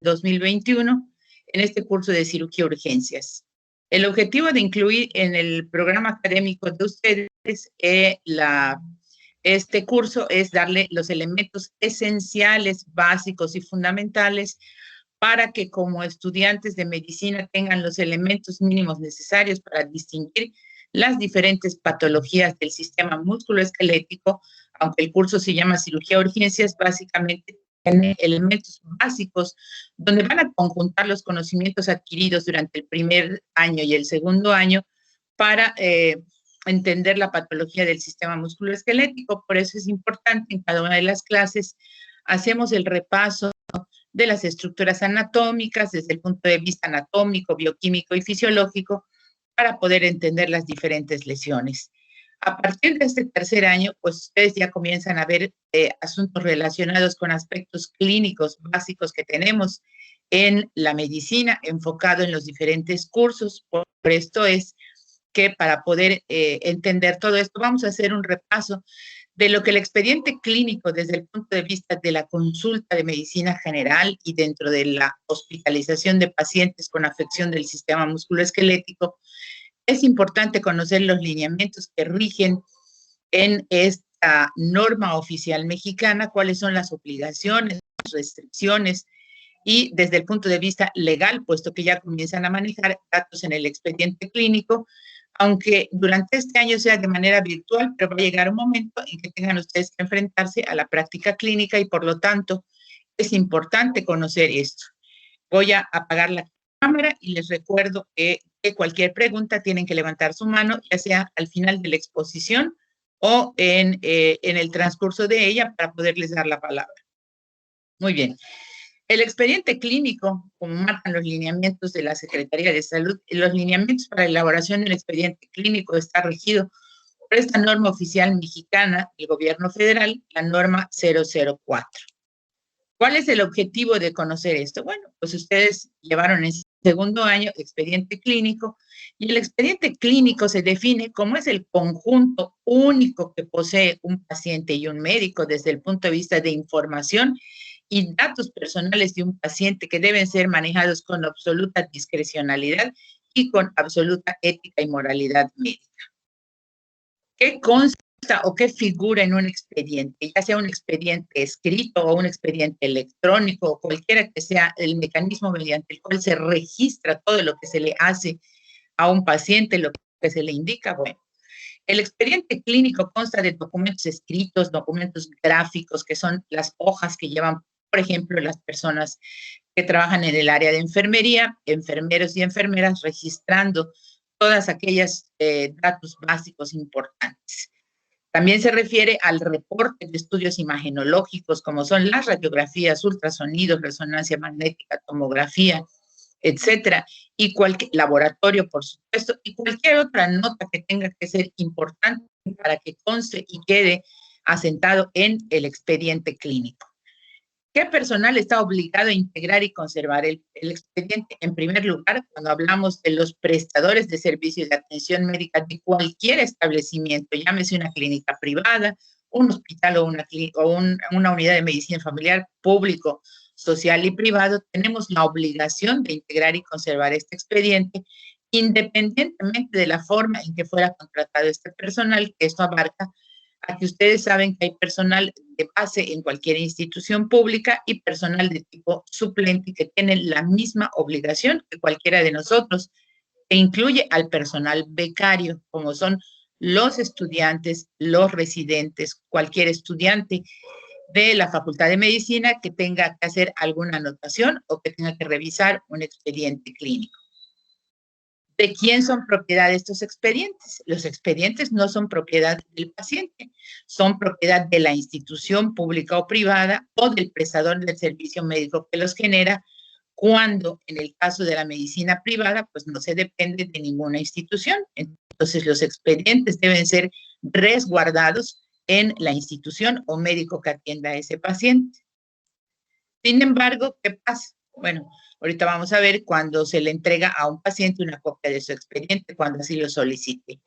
2021 en este curso de cirugía urgencias. El objetivo de incluir en el programa académico de ustedes este curso es darle los elementos esenciales, básicos y fundamentales para que como estudiantes de medicina tengan los elementos mínimos necesarios para distinguir las diferentes patologías del sistema musculoesquelético, aunque el curso se llama cirugía urgencias, básicamente tiene elementos básicos donde van a conjuntar los conocimientos adquiridos durante el primer año y el segundo año para entender la patología del sistema musculoesquelético. Por eso es importante en cada una de las clases hacemos el repaso de las estructuras anatómicas desde el punto de vista anatómico, bioquímico y fisiológico para poder entender las diferentes lesiones. A partir de este tercer año, pues ustedes ya comienzan a ver asuntos relacionados con aspectos clínicos básicos que tenemos en la medicina, enfocado en los diferentes cursos. Por esto es que para poder entender todo esto, vamos a hacer un repaso de lo que el expediente clínico desde el punto de vista de la consulta de medicina general y dentro de la hospitalización de pacientes con afección del sistema musculoesquelético. Es importante conocer los lineamientos que rigen en esta norma oficial mexicana, cuáles son las obligaciones, restricciones y desde el punto de vista legal, puesto que ya comienzan a manejar datos en el expediente clínico, aunque durante este año sea de manera virtual, pero va a llegar un momento en que tengan ustedes que enfrentarse a la práctica clínica y por lo tanto es importante conocer esto. Voy a apagar la cámara y les recuerdo que cualquier pregunta tienen que levantar su mano, ya sea al final de la exposición o en el transcurso de ella para poderles dar la palabra. Muy bien. El expediente clínico, como marcan los lineamientos de la Secretaría de Salud, los lineamientos para la elaboración del expediente clínico está regido por esta norma oficial mexicana del gobierno federal, la norma 004. ¿Cuál es el objetivo de conocer esto? Bueno, pues ustedes llevaron en segundo año expediente clínico y el expediente clínico se define como es el conjunto único que posee un paciente y un médico desde el punto de vista de información y datos personales de un paciente que deben ser manejados con absoluta discrecionalidad y con absoluta ética y moralidad médica. ¿Qué consta o qué figura en un expediente? Ya sea un expediente escrito o un expediente electrónico o cualquiera que sea el mecanismo mediante el cual se registra todo lo que se le hace a un paciente, lo que se le indica, bueno. El expediente clínico consta de documentos escritos, documentos gráficos, que son las hojas que llevan, por ejemplo, las personas que trabajan en el área de enfermería, enfermeros y enfermeras, registrando todas aquellas datos básicos importantes. También se refiere al reporte de estudios imagenológicos, como son las radiografías, ultrasonidos, resonancia magnética, tomografía, etcétera, y cualquier laboratorio, por supuesto, y cualquier otra nota que tenga que ser importante para que conste y quede asentado en el expediente clínico. ¿Qué personal está obligado a integrar y conservar el expediente? En primer lugar, cuando hablamos de los prestadores de servicios de atención médica de cualquier establecimiento, llámese una clínica privada, un hospital o una unidad de medicina familiar público, social y privado, tenemos la obligación de integrar y conservar este expediente, independientemente de la forma en que fuera contratado este personal, que esto abarca a que ustedes saben que hay personal de base en cualquier institución pública y personal de tipo suplente que tienen la misma obligación que cualquiera de nosotros, e incluye al personal becario, como son los estudiantes, los residentes, cualquier estudiante de la Facultad de Medicina que tenga que hacer alguna anotación o que tenga que revisar un expediente clínico. ¿De quién son propiedad estos expedientes? Los expedientes no son propiedad del paciente, son propiedad de la institución pública o privada o del prestador del servicio médico que los genera, cuando en el caso de la medicina privada, pues no se depende de ninguna institución. Entonces, los expedientes deben ser resguardados en la institución o médico que atienda a ese paciente. Sin embargo, ¿qué pasa? Bueno, ahorita vamos a ver cuando se le entrega a un paciente una copia de su expediente, cuando así lo solicite.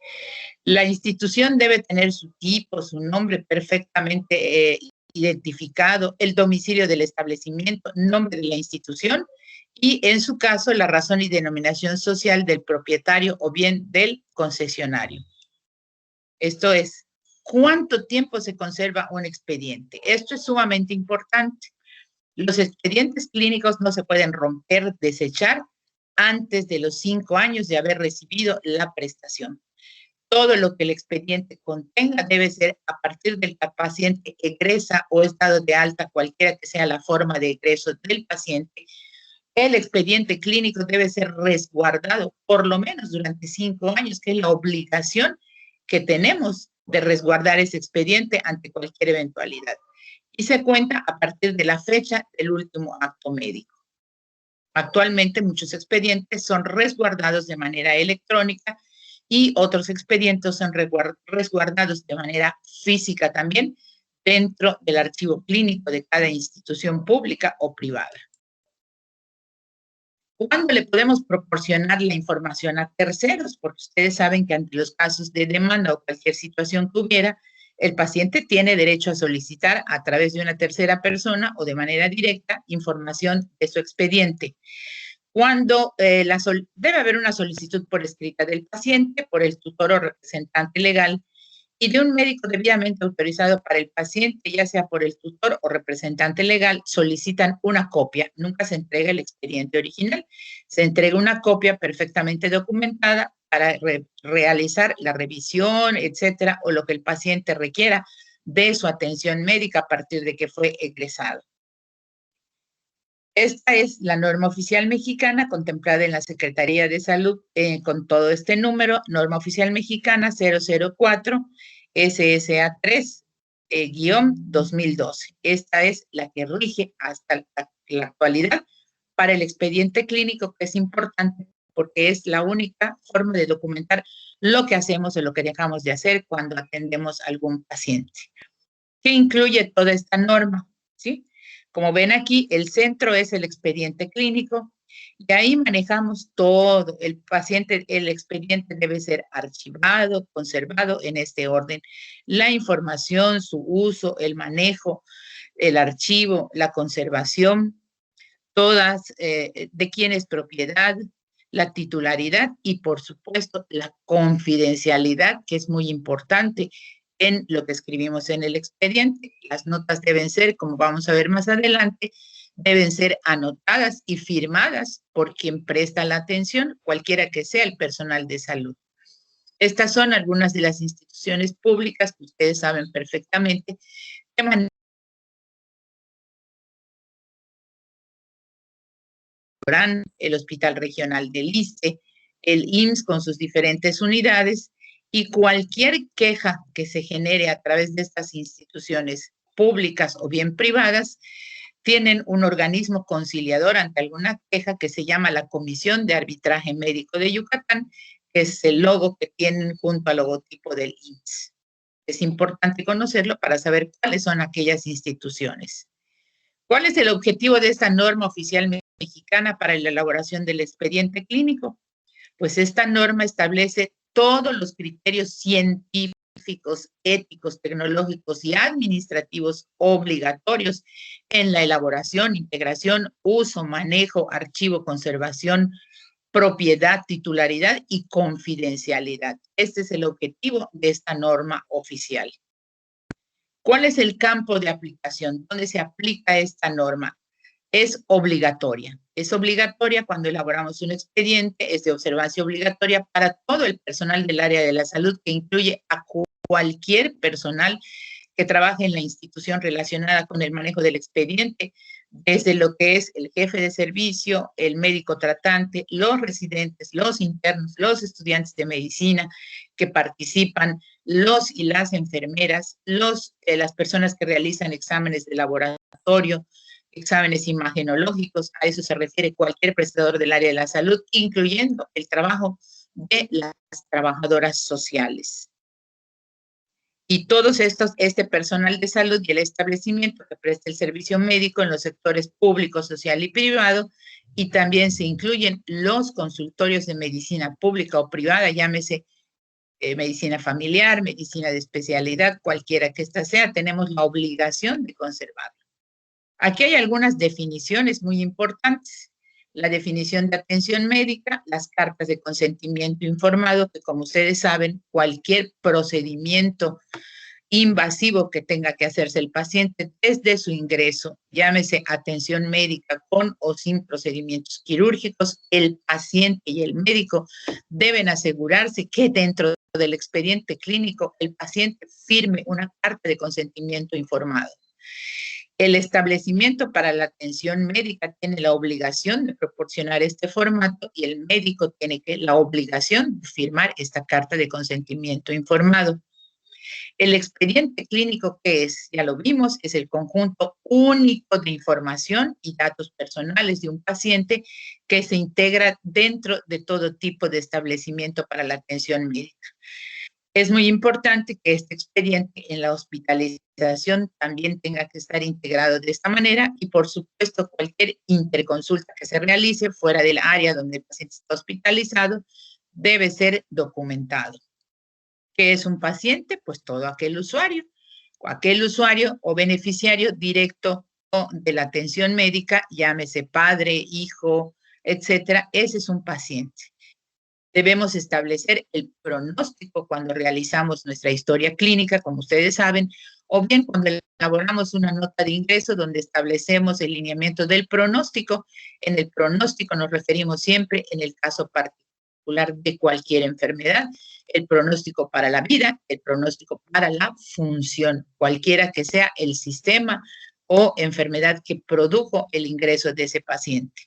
La institución debe tener su tipo, su nombre perfectamente identificado, el domicilio del establecimiento, nombre de la institución y, en su caso, la razón y denominación social del propietario o bien del concesionario. Esto es, ¿cuánto tiempo se conserva un expediente? Esto es sumamente importante. Los expedientes clínicos no se pueden romper, desechar antes de los 5 años de haber recibido la prestación. Todo lo que el expediente contenga debe ser a partir del que el paciente egresa o es dado de alta, cualquiera que sea la forma de egreso del paciente. El expediente clínico debe ser resguardado por lo menos durante 5 años, que es la obligación que tenemos de resguardar ese expediente ante cualquier eventualidad. Y se cuenta a partir de la fecha del último acto médico. Actualmente muchos expedientes son resguardados de manera electrónica y otros expedientes son resguardados de manera física también dentro del archivo clínico de cada institución pública o privada. ¿Cuándo le podemos proporcionar la información a terceros? Porque ustedes saben que ante los casos de demanda o cualquier situación que hubiera, el paciente tiene derecho a solicitar a través de una tercera persona o de manera directa información de su expediente. Cuando debe haber una solicitud por escrita del paciente, por el tutor o representante legal, y de un médico debidamente autorizado para el paciente, ya sea por el tutor o representante legal, solicitan una copia. Nunca se entrega el expediente original. Se entrega una copia perfectamente documentada para realizar la revisión, etcétera, o lo que el paciente requiera de su atención médica a partir de que fue egresado. Esta es la norma oficial mexicana contemplada en la Secretaría de Salud con todo este número, norma oficial mexicana 004 SSA 3-2012. Esta es la que rige hasta la actualidad para el expediente clínico, que es importante porque es la única forma de documentar lo que hacemos o lo que dejamos de hacer cuando atendemos a algún paciente. ¿Qué incluye toda esta norma? ¿Sí? Como ven aquí, el centro es el expediente clínico y ahí manejamos todo. El expediente debe ser archivado, conservado en este orden. La información, su uso, el manejo, el archivo, la conservación, todas de quién es propiedad, la titularidad y, por supuesto, la confidencialidad, que es muy importante en lo que escribimos en el expediente. Las notas deben ser, como vamos a ver más adelante, deben ser anotadas y firmadas por quien presta la atención, cualquiera que sea el personal de salud. Estas son algunas de las instituciones públicas que ustedes saben perfectamente que manejan el Hospital Regional del ISSSTE, el IMSS con sus diferentes unidades, y cualquier queja que se genere a través de estas instituciones públicas o bien privadas, tienen un organismo conciliador ante alguna queja que se llama la Comisión de Arbitraje Médico de Yucatán, que es el logo que tienen junto al logotipo del IMSS. Es importante conocerlo para saber cuáles son aquellas instituciones. ¿Cuál es el objetivo de esta norma oficial mexicana para la elaboración del expediente clínico? Pues esta norma establece todos los criterios científicos, éticos, tecnológicos y administrativos obligatorios en la elaboración, integración, uso, manejo, archivo, conservación, propiedad, titularidad y confidencialidad. Este es el objetivo de esta norma oficial. ¿Cuál es el campo de aplicación? ¿Dónde se aplica esta norma? Es obligatoria. Es obligatoria cuando elaboramos un expediente, es de observancia obligatoria para todo el personal del área de la salud, que incluye a cualquier personal que trabaje en la institución relacionada con el manejo del expediente, desde lo que es el jefe de servicio, el médico tratante, los residentes, los internos, los estudiantes de medicina que participan, los y las enfermeras, las personas que realizan exámenes de laboratorio, exámenes imagenológicos, a eso se refiere cualquier prestador del área de la salud, incluyendo el trabajo de las trabajadoras sociales. Y todos este personal de salud y el establecimiento que presta el servicio médico en los sectores público, social y privado, y también se incluyen los consultorios de medicina pública o privada, llámese medicina familiar, medicina de especialidad, cualquiera que ésta sea, tenemos la obligación de conservarlo. Aquí hay algunas definiciones muy importantes. La definición de atención médica, las cartas de consentimiento informado, que como ustedes saben, cualquier procedimiento invasivo que tenga que hacerse el paciente desde su ingreso, llámese atención médica con o sin procedimientos quirúrgicos, el paciente y el médico deben asegurarse que dentro del expediente clínico el paciente firme una carta de consentimiento informado. El establecimiento para la atención médica tiene la obligación de proporcionar este formato y el médico tiene la obligación de firmar esta carta de consentimiento informado. El expediente clínico, que es, ya lo vimos, es el conjunto único de información y datos personales de un paciente que se integra dentro de todo tipo de establecimiento para la atención médica. Es muy importante que este expediente en la hospitalización también tenga que estar integrado de esta manera y, por supuesto, cualquier interconsulta que se realice fuera del área donde el paciente está hospitalizado debe ser documentado. ¿Qué es un paciente? Pues todo aquel usuario o beneficiario directo de la atención médica, llámese padre, hijo, etcétera. Ese es un paciente. Debemos establecer el pronóstico cuando realizamos nuestra historia clínica, como ustedes saben, o bien cuando elaboramos una nota de ingreso donde establecemos el lineamiento del pronóstico. En el pronóstico nos referimos siempre, en el caso particular de cualquier enfermedad, el pronóstico para la vida, el pronóstico para la función, cualquiera que sea el sistema o enfermedad que produjo el ingreso de ese paciente.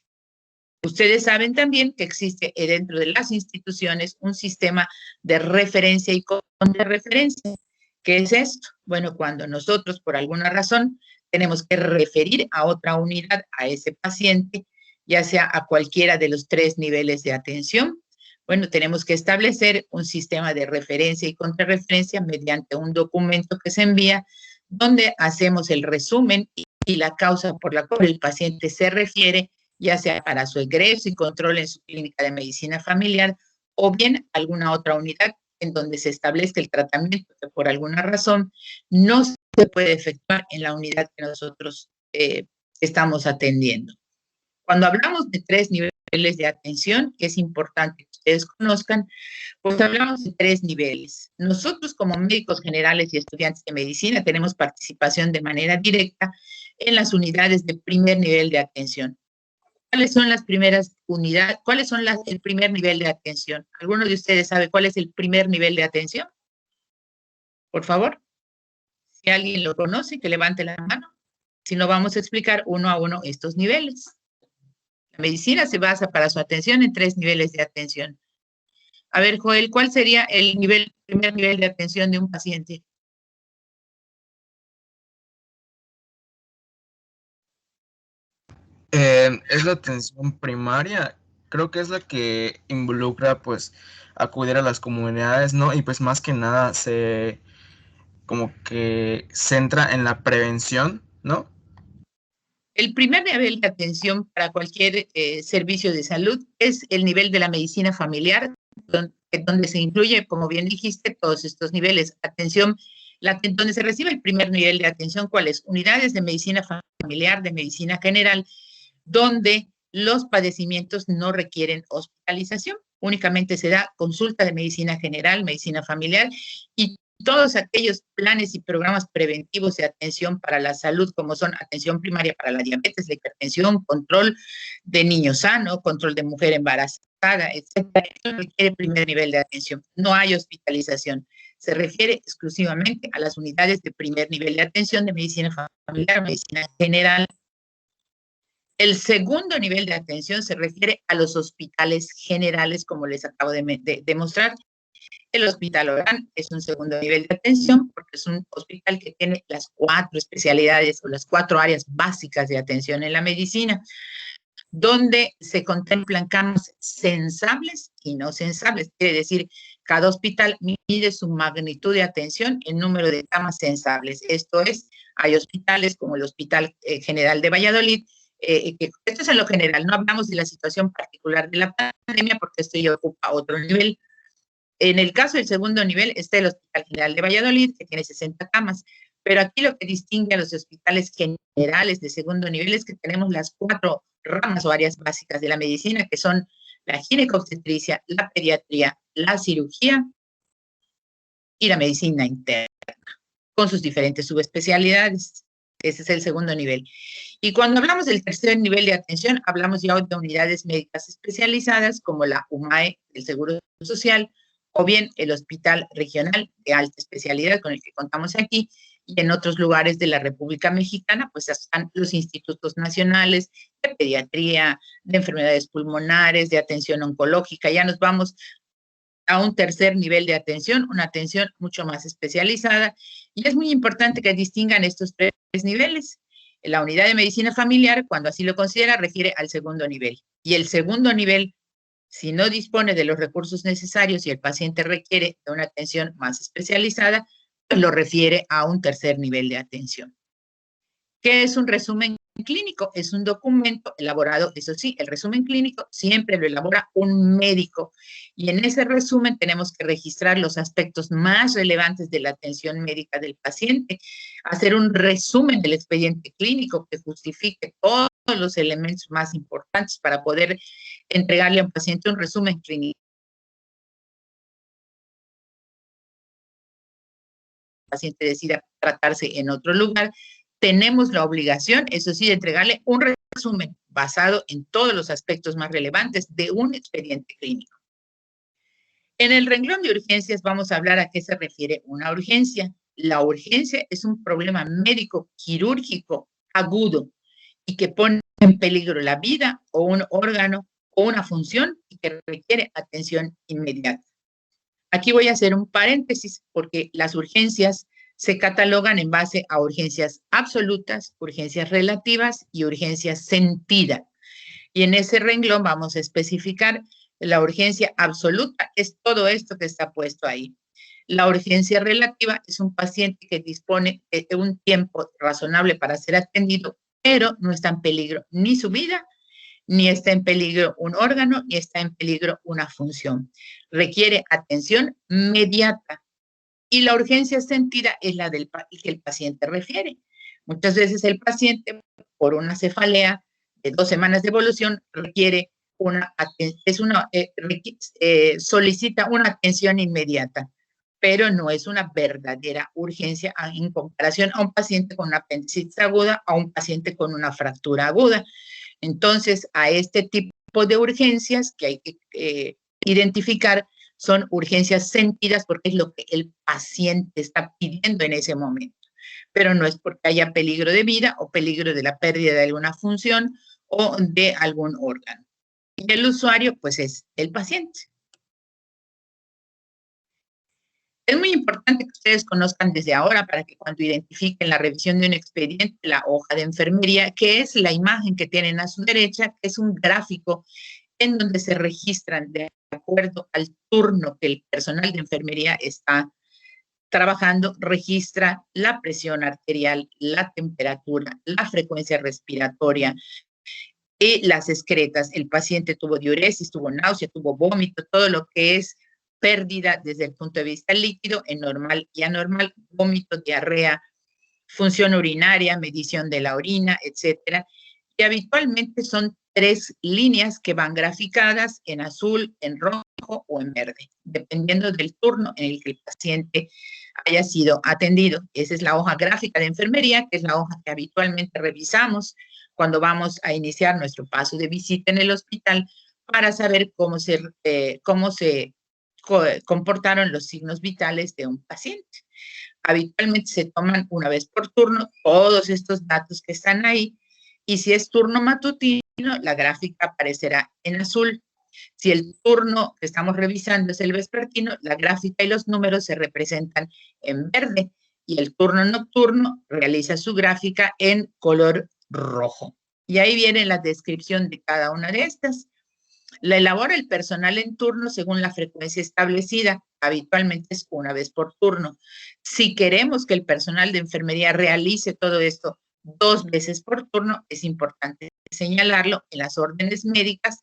Ustedes saben también que existe dentro de las instituciones un sistema de referencia y contrarreferencia. ¿Qué es esto? Bueno, cuando nosotros por alguna razón tenemos que referir a otra unidad a ese paciente, ya sea a cualquiera de los 3 niveles de atención, bueno, tenemos que establecer un sistema de referencia y contrarreferencia mediante un documento que se envía donde hacemos el resumen y la causa por la cual el paciente se refiere, ya sea para su egreso y control en su clínica de medicina familiar o bien alguna otra unidad en donde se establezca el tratamiento que por alguna razón no se puede efectuar en la unidad que nosotros estamos atendiendo. Cuando hablamos de 3 niveles de atención, que es importante que ustedes conozcan, pues hablamos de 3 niveles. Nosotros como médicos generales y estudiantes de medicina tenemos participación de manera directa en las unidades de primer nivel de atención. ¿Cuáles son las primeras unidades? ¿Cuáles son el primer nivel de atención? ¿Alguno de ustedes sabe cuál es el primer nivel de atención? Por favor, si alguien lo conoce, que levante la mano. Si no, vamos a explicar uno a uno estos niveles. La medicina se basa para su atención en 3 niveles de atención. A ver, Joel, ¿cuál sería el primer nivel de atención de un paciente? Es la atención primaria, creo que es la que involucra pues acudir a las comunidades, ¿no? Y pues más que nada se como que centra en la prevención, ¿no? El primer nivel de atención para cualquier servicio de salud es el nivel de la medicina familiar, donde se incluye, como bien dijiste, todos estos niveles. Atención, donde se recibe el primer nivel de atención, ¿cuáles? Unidades de medicina familiar, de medicina general, donde los padecimientos no requieren hospitalización, únicamente se da consulta de medicina general, medicina familiar y todos aquellos planes y programas preventivos de atención para la salud, como son atención primaria para la diabetes, la hipertensión, control de niño sano, control de mujer embarazada, etcétera. Eso requiere primer nivel de atención. No hay hospitalización. Se refiere exclusivamente a las unidades de primer nivel de atención de medicina familiar, medicina general. El segundo nivel de atención se refiere a los hospitales generales, como les acabo de demostrar. El Hospital Orán es un segundo nivel de atención porque es un hospital que tiene las 4 especialidades o las 4 áreas básicas de atención en la medicina, donde se contemplan camas sensables y no sensables. Quiere decir, cada hospital mide su magnitud de atención en número de camas sensables. Esto es, hay hospitales como el Hospital General de Valladolid, esto es en lo general, no hablamos de la situación particular de la pandemia porque esto ya ocupa otro nivel. En el caso del segundo nivel está el Hospital General de Valladolid, que tiene 60 camas, pero aquí lo que distingue a los hospitales generales de segundo nivel es que tenemos las 4 ramas o áreas básicas de la medicina, que son la ginecobstetricia, la pediatría, la cirugía y la medicina interna, con sus diferentes subespecialidades. Ese es el segundo nivel. Y cuando hablamos del tercer nivel de atención, hablamos ya de unidades médicas especializadas como la UMAE del Seguro Social o bien el Hospital Regional de Alta Especialidad con el que contamos aquí, y en otros lugares de la República Mexicana, pues están los institutos nacionales de pediatría, de enfermedades pulmonares, de atención oncológica. Ya nos vamos a un tercer nivel de atención, una atención mucho más especializada, y es muy importante que distingan estos 3 niveles. La unidad de medicina familiar, cuando así lo considera, refiere al segundo nivel. Y el segundo nivel, si no dispone de los recursos necesarios y el paciente requiere de una atención más especializada, pues lo refiere a un tercer nivel de atención. ¿Qué es un resumen clínico? Es un documento elaborado, eso sí, el resumen clínico siempre lo elabora un médico, y en ese resumen tenemos que registrar los aspectos más relevantes de la atención médica del paciente, hacer un resumen del expediente clínico que justifique todos los elementos más importantes para poder entregarle a un paciente un resumen clínico. El paciente decida tratarse en otro lugar, tenemos la obligación, eso sí, de entregarle un resumen basado en todos los aspectos más relevantes de un expediente clínico. En el renglón de urgencias vamos a hablar a qué se refiere una urgencia. La urgencia es un problema médico quirúrgico agudo y que pone en peligro la vida o un órgano o una función y que requiere atención inmediata. Aquí voy a hacer un paréntesis porque las urgencias se catalogan en base a urgencias absolutas, urgencias relativas y urgencias sentidas. Y en ese renglón vamos a especificar la urgencia absoluta, es todo esto que está puesto ahí. La urgencia relativa es un paciente que dispone de un tiempo razonable para ser atendido, pero no está en peligro ni su vida, ni está en peligro un órgano, ni está en peligro una función. Requiere atención inmediata. Y la urgencia sentida es la del que el paciente refiere. Muchas veces el paciente, por una cefalea de 2 semanas de evolución, requiere solicita una atención inmediata, pero no es una verdadera urgencia en comparación a un paciente con una apendicitis aguda, a un paciente con una fractura aguda. Entonces, a este tipo de urgencias que hay que identificar son urgencias sentidas porque es lo que el paciente está pidiendo en ese momento, pero no es porque haya peligro de vida o peligro de la pérdida de alguna función o de algún órgano. Y el usuario, pues, es el paciente. Es muy importante que ustedes conozcan desde ahora para que cuando identifiquen la revisión de un expediente, la hoja de enfermería, que es la imagen que tienen a su derecha, que es un gráfico en donde se registran de acuerdo al turno que el personal de enfermería está trabajando, registra la presión arterial, la temperatura, la frecuencia respiratoria y las excretas. El paciente tuvo diuresis, tuvo náusea, tuvo vómito, todo lo que es pérdida desde el punto de vista líquido en normal y anormal, vómito, diarrea, función urinaria, medición de la orina, etcétera. Y habitualmente son 3 líneas que van graficadas en azul, en rojo o en verde, dependiendo del turno en el que el paciente haya sido atendido. Esa es la hoja gráfica de enfermería, que es la hoja que habitualmente revisamos cuando vamos a iniciar nuestro paso de visita en el hospital para saber cómo se comportaron los signos vitales de un paciente. Habitualmente se toman una vez por turno todos estos datos que están ahí, y si es turno matutino, la gráfica aparecerá en azul. Si el turno que estamos revisando es el vespertino, la gráfica y los números se representan en verde, y el turno nocturno realiza su gráfica en color rojo. Y ahí viene la descripción de cada una de estas. La elabora el personal en turno según la frecuencia establecida. Habitualmente es una vez por turno. Si queremos que el personal de enfermería realice todo esto 2 veces por turno, es importante señalarlo en las órdenes médicas,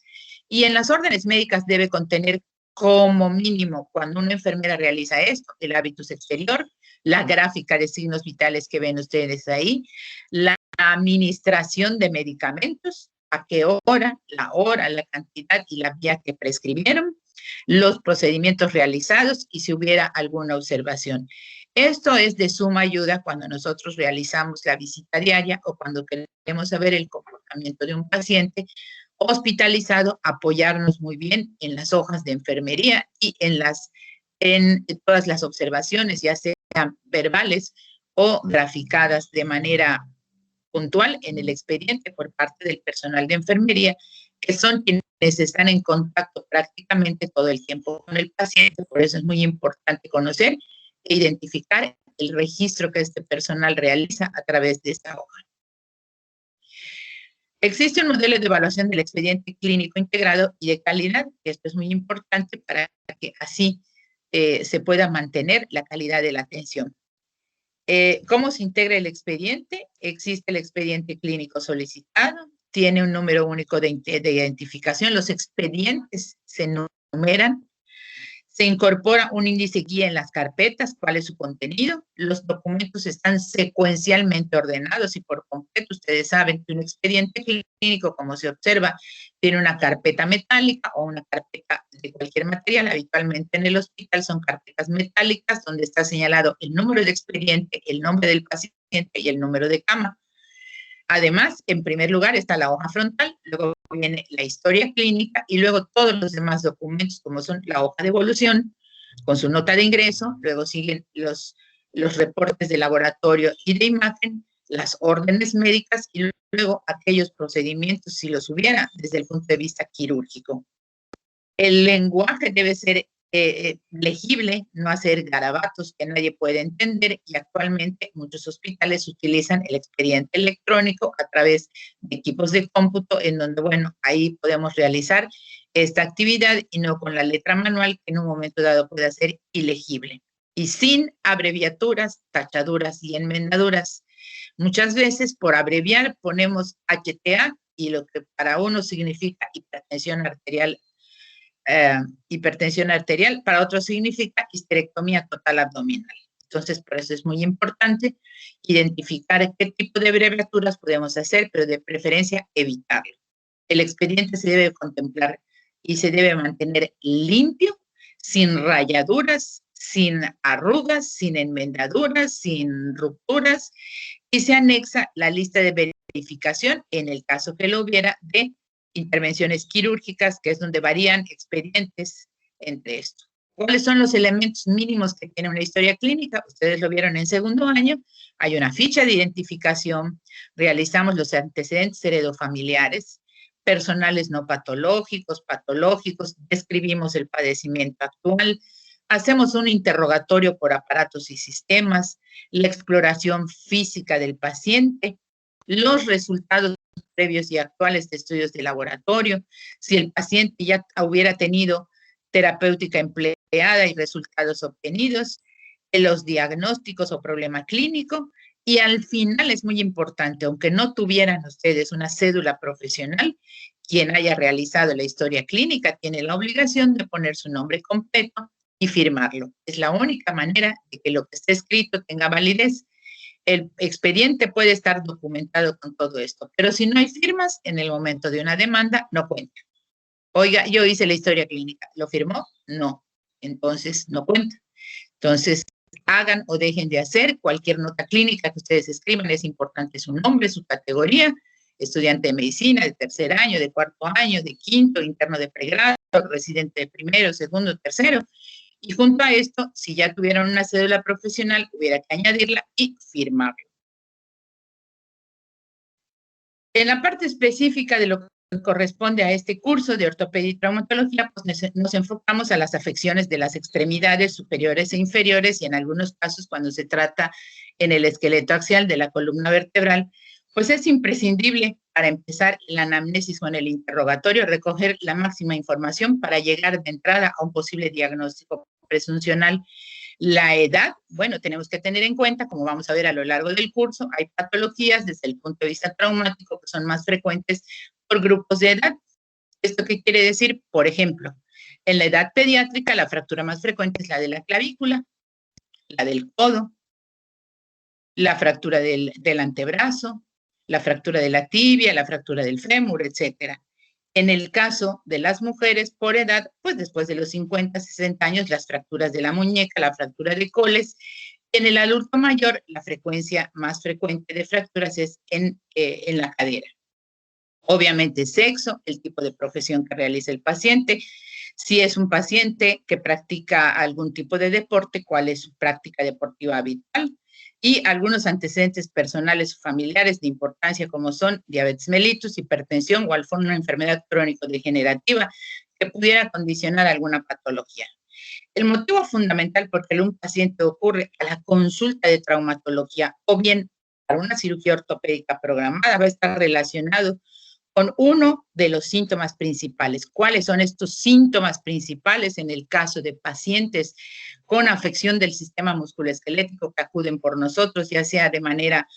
y en las órdenes médicas debe contener como mínimo, cuando una enfermera realiza esto, el hábitus exterior, la gráfica de signos vitales que ven ustedes ahí, la administración de medicamentos, a qué hora, la cantidad y la vía que prescribieron, los procedimientos realizados y si hubiera alguna observación. Esto es de suma ayuda cuando nosotros realizamos la visita diaria o cuando queremos saber el comportamiento de un paciente hospitalizado, apoyarnos muy bien en las hojas de enfermería y en todas las observaciones, ya sean verbales o graficadas de manera puntual en el expediente por parte del personal de enfermería, que son quienes están en contacto prácticamente todo el tiempo con el paciente. Por eso es muy importante conocer e identificar el registro que este personal realiza a través de esta hoja. Existe un modelo de evaluación del expediente clínico integrado y de calidad, que esto es muy importante para que así se pueda mantener la calidad de la atención. ¿Cómo se integra el expediente? Existe el expediente clínico solicitado, tiene un número único de identificación, los expedientes se numeran, se incorpora un índice guía en las carpetas, cuál es su contenido, los documentos están secuencialmente ordenados y por completo. Ustedes saben que un expediente clínico, como se observa, tiene una carpeta metálica o una carpeta de cualquier material. Habitualmente en el hospital son carpetas metálicas donde está señalado el número de expediente, el nombre del paciente y el número de cama. Además, en primer lugar está la hoja frontal, luego viene la historia clínica y luego todos los demás documentos como son la hoja de evolución con su nota de ingreso, luego siguen los reportes de laboratorio y de imagen, las órdenes médicas y luego aquellos procedimientos si los hubiera desde el punto de vista quirúrgico. El lenguaje debe ser legible, no hacer garabatos que nadie puede entender y actualmente muchos hospitales utilizan el expediente electrónico a través de equipos de cómputo en donde, bueno, ahí podemos realizar esta actividad y no con la letra manual que en un momento dado puede ser ilegible y sin abreviaturas, tachaduras y enmendaduras. Muchas veces por abreviar ponemos HTA y lo que para uno significa hipertensión arterial, para otros significa histerectomía total abdominal. Entonces, por eso es muy importante identificar qué tipo de abreviaturas podemos hacer, pero de preferencia evitarlo. El expediente se debe contemplar y se debe mantener limpio, sin rayaduras, sin arrugas, sin enmendaduras, sin rupturas, y se anexa la lista de verificación, en el caso que lo hubiera, de intervenciones quirúrgicas, que es donde varían expedientes entre esto. ¿Cuáles son los elementos mínimos que tiene una historia clínica? Ustedes lo vieron en segundo año. Hay una ficha de identificación, realizamos los antecedentes heredofamiliares, personales no patológicos, patológicos, describimos el padecimiento actual, hacemos un interrogatorio por aparatos y sistemas, la exploración física del paciente, los resultados previos y actuales de estudios de laboratorio, si el paciente ya hubiera tenido terapéutica empleada y resultados obtenidos, los diagnósticos o problema clínico, y al final es muy importante, aunque no tuvieran ustedes una cédula profesional, quien haya realizado la historia clínica tiene la obligación de poner su nombre completo y firmarlo. Es la única manera de que lo que esté escrito tenga validez. El expediente puede estar documentado con todo esto, pero si no hay firmas, en el momento de una demanda, no cuenta. Oiga, yo hice la historia clínica, ¿lo firmó? No, entonces no cuenta. Entonces, hagan o dejen de hacer cualquier nota clínica que ustedes escriban, es importante su nombre, su categoría, estudiante de medicina de tercer año, de cuarto año, de quinto, interno de pregrado, residente de primero, segundo, tercero. Y junto a esto, si ya tuvieron una cédula profesional, hubiera que añadirla y firmarla. En la parte específica de lo que corresponde a este curso de ortopedia y traumatología, pues nos enfocamos a las afecciones de las extremidades superiores e inferiores y en algunos casos cuando se trata en el esqueleto axial de la columna vertebral, pues es imprescindible para empezar la anamnesis con el interrogatorio, recoger la máxima información para llegar de entrada a un posible diagnóstico presuncional. La edad, bueno, tenemos que tener en cuenta, como vamos a ver a lo largo del curso, hay patologías desde el punto de vista traumático que son más frecuentes por grupos de edad. ¿Esto qué quiere decir? Por ejemplo, En la edad pediátrica, la fractura más frecuente es la de la clavícula, la del codo, la fractura del antebrazo, la fractura de la tibia, la fractura del fémur, etcétera. En el caso de las mujeres por edad, pues después de los 50, 60 años, las fracturas de la muñeca, la fractura de coles. En el adulto mayor, la frecuencia más frecuente de fracturas es en la cadera. Obviamente, sexo, el tipo de profesión que realiza el paciente. Si es un paciente que practica algún tipo de deporte, cuál es su práctica deportiva habitual. Y algunos antecedentes personales o familiares de importancia como son diabetes mellitus, hipertensión o alguna enfermedad crónico-degenerativa que pudiera condicionar alguna patología. El motivo fundamental por el un paciente ocurre a la consulta de traumatología o bien para una cirugía ortopédica programada va a estar relacionado con uno de los síntomas principales. ¿Cuáles son estos síntomas principales en el caso de pacientes con afección del sistema musculoesquelético que acuden por nosotros, ya sea de manera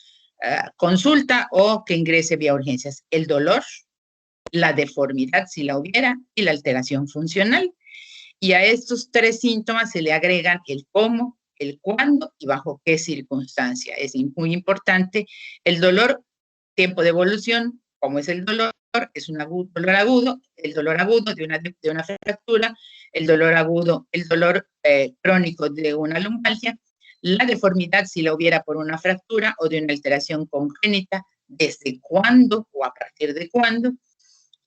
consulta o que ingrese vía urgencias? El dolor, la deformidad, si la hubiera, y la alteración funcional. Y a estos tres síntomas se le agregan el cómo, el cuándo y bajo qué circunstancia. Es muy importante. El dolor, tiempo de evolución, ¿cómo es el dolor? Es un dolor agudo, el dolor agudo de una fractura, el dolor agudo, el dolor crónico de una lumbalgia, la deformidad si la hubiera por una fractura o de una alteración congénita, desde cuándo o a partir de cuándo,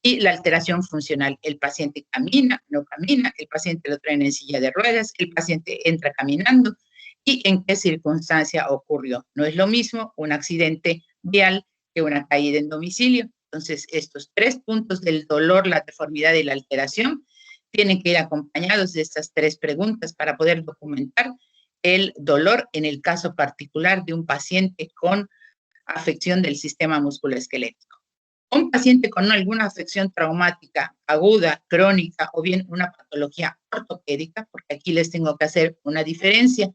y la alteración funcional. El paciente camina, no camina, el paciente lo traen en silla de ruedas, el paciente entra caminando y en qué circunstancia ocurrió. No es lo mismo un accidente vial que una caída en domicilio. Entonces, estos tres puntos del dolor, la deformidad y la alteración tienen que ir acompañados de estas tres preguntas para poder documentar el dolor en el caso particular de un paciente con afección del sistema musculoesquelético. Un paciente con alguna afección traumática aguda, crónica o bien una patología ortopédica, porque aquí les tengo que hacer una diferencia.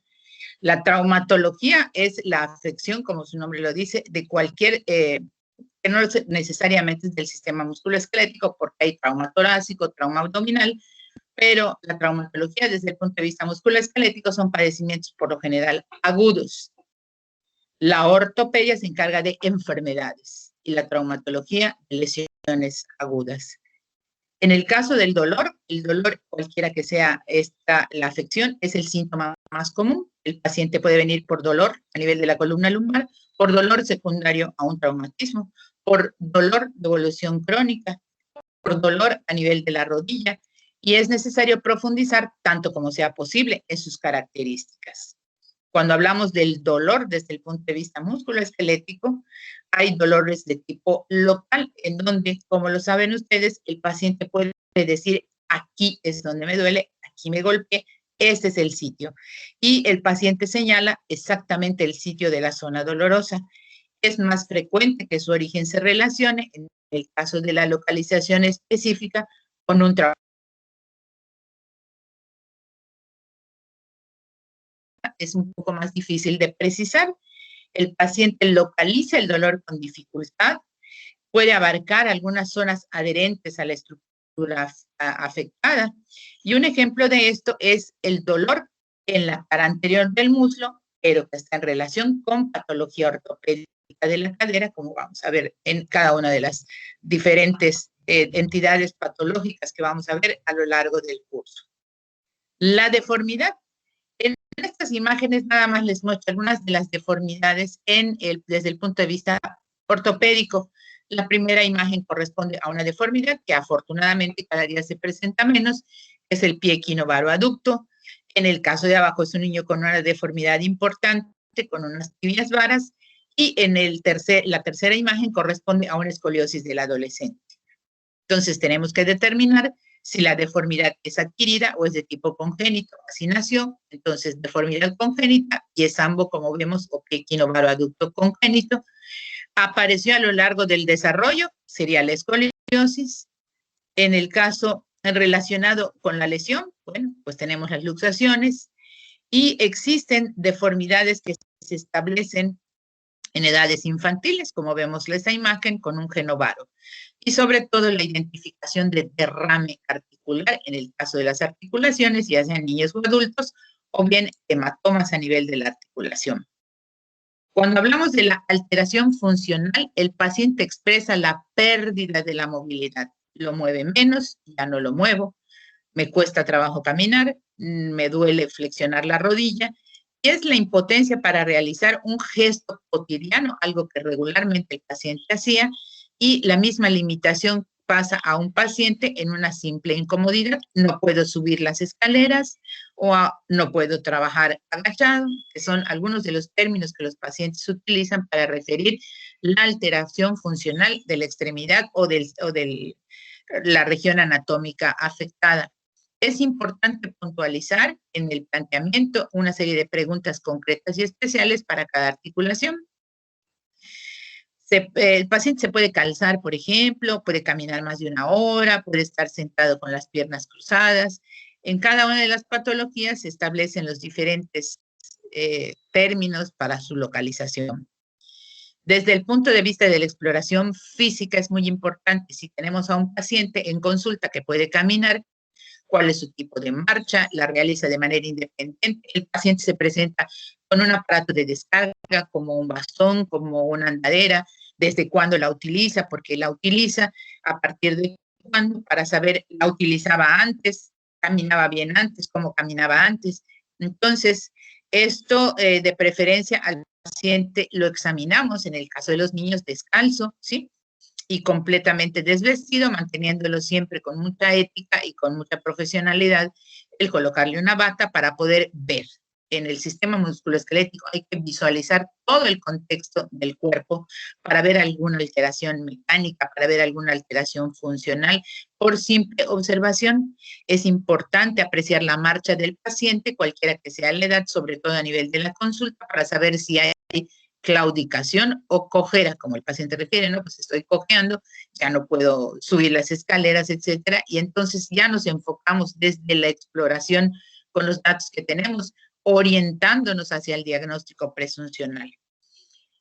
La traumatología es la afección, como su nombre lo dice, de cualquier, que no necesariamente es del sistema musculoesquelético, porque hay trauma torácico, trauma abdominal, pero la traumatología desde el punto de vista musculoesquelético son padecimientos por lo general agudos. La ortopedia se encarga de enfermedades y la traumatología de lesiones agudas. En el caso del dolor, el dolor, cualquiera que sea la afección, es el síntoma más común. El paciente puede venir por dolor a nivel de la columna lumbar, por dolor secundario a un traumatismo, por dolor de evolución crónica, por dolor a nivel de la rodilla, y es necesario profundizar tanto como sea posible en sus características. Cuando hablamos del dolor desde el punto de vista musculoesquelético, hay dolores de tipo local, en donde, como lo saben ustedes, el paciente puede decir, aquí es donde me duele, aquí me golpeé, este es el sitio. Y el paciente señala exactamente el sitio de la zona dolorosa. Es más frecuente que su origen se relacione, en el caso de la localización específica, con un trauma. Es un poco más difícil de precisar. El paciente localiza el dolor con dificultad, puede abarcar algunas zonas adherentes a la estructura afectada. Y un ejemplo de esto es el dolor en la cara anterior del muslo, pero que está en relación con patología ortopédica de la cadera, como vamos a ver en cada una de las diferentes entidades patológicas que vamos a ver a lo largo del curso. La deformidad. En estas imágenes nada más les muestro algunas de las deformidades desde el punto de vista ortopédico. La primera imagen corresponde a una deformidad que afortunadamente cada día se presenta menos, es el pie equinovaroaducto. En el caso de abajo es un niño con una deformidad importante, con unas tibias varas, y en la tercera imagen corresponde a una escoliosis del adolescente. Entonces tenemos que determinar si la deformidad es adquirida o es de tipo congénito. Así nació, entonces deformidad congénita y es ambos, como vemos, o equinovaroaducto congénito. Apareció a lo largo del desarrollo, sería la escoliosis. En el caso relacionado con la lesión, bueno, pues tenemos las luxaciones y existen deformidades que se establecen en edades infantiles, como vemos esta imagen, con un genovaro. Y sobre todo la identificación de derrame articular articular en el caso de las articulaciones, ya sean niños o adultos, o bien hematomas a nivel de la articulación. Cuando hablamos de la alteración funcional, el paciente expresa la pérdida de la movilidad. Lo mueve menos, ya no lo muevo, me cuesta trabajo caminar, me duele flexionar la rodilla, y es la impotencia para realizar un gesto cotidiano, algo que regularmente el paciente hacía, y la misma limitación pasa a un paciente en una simple incomodidad. No puedo subir las escaleras o no puedo trabajar agachado, que son algunos de los términos que los pacientes utilizan para referir la alteración funcional de la extremidad o de la región anatómica afectada. Es importante puntualizar en el planteamiento una serie de preguntas concretas y especiales para cada articulación. El paciente se puede calzar, por ejemplo, puede caminar más de una hora, puede estar sentado con las piernas cruzadas. En cada una de las patologías se establecen los diferentes términos para su localización. Desde el punto de vista de la exploración física es muy importante. Si tenemos a un paciente en consulta que puede caminar, cuál es su tipo de marcha, la realiza de manera independiente. El paciente se presenta con un aparato de descarga, como un bastón, como una andadera, desde cuándo la utiliza, porque la utiliza, a partir de cuándo, para saber, la utilizaba antes, caminaba bien antes, cómo caminaba antes. Entonces, esto de preferencia al paciente lo examinamos en el caso de los niños descalzo, ¿sí? Y completamente desvestido, manteniéndolo siempre con mucha ética y con mucha profesionalidad, el colocarle una bata para poder ver. En el sistema musculoesquelético hay que visualizar todo el contexto del cuerpo para ver alguna alteración mecánica, para ver alguna alteración funcional. Por simple observación, es importante apreciar la marcha del paciente, cualquiera que sea la edad, sobre todo a nivel de la consulta, para saber si hay claudicación o cojera, como el paciente refiere, ¿no? Pues estoy cojeando, ya no puedo subir las escaleras, etcétera, y entonces ya nos enfocamos desde la exploración con los datos que tenemos, orientándonos hacia el diagnóstico presuncional.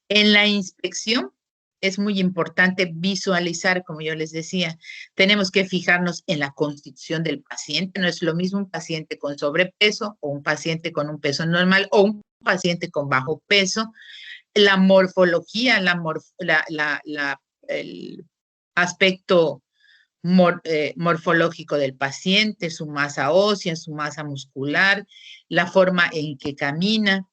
En la inspección es muy importante visualizar, como yo les decía, tenemos que fijarnos en la constitución del paciente. No es lo mismo un paciente con sobrepeso o un paciente con un peso normal o un paciente con bajo peso. La morfología, el aspecto morfológico del paciente, su masa ósea, su masa muscular, la forma en que camina,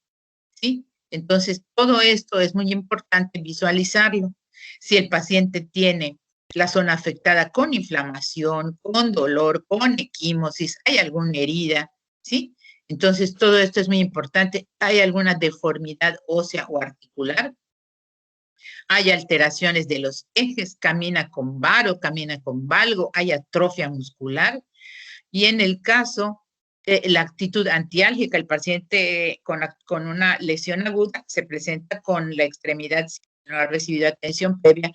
¿sí? Entonces, todo esto es muy importante visualizarlo. Si el paciente tiene la zona afectada con inflamación, con dolor, con equimosis, hay alguna herida, ¿sí? Entonces, todo esto es muy importante. ¿Hay alguna deformidad ósea o articular? Hay alteraciones de los ejes, camina con varo, camina con valgo, hay atrofia muscular. Y en el caso, la actitud antiálgica, el paciente con una lesión aguda se presenta con la extremidad si no ha recibido atención previa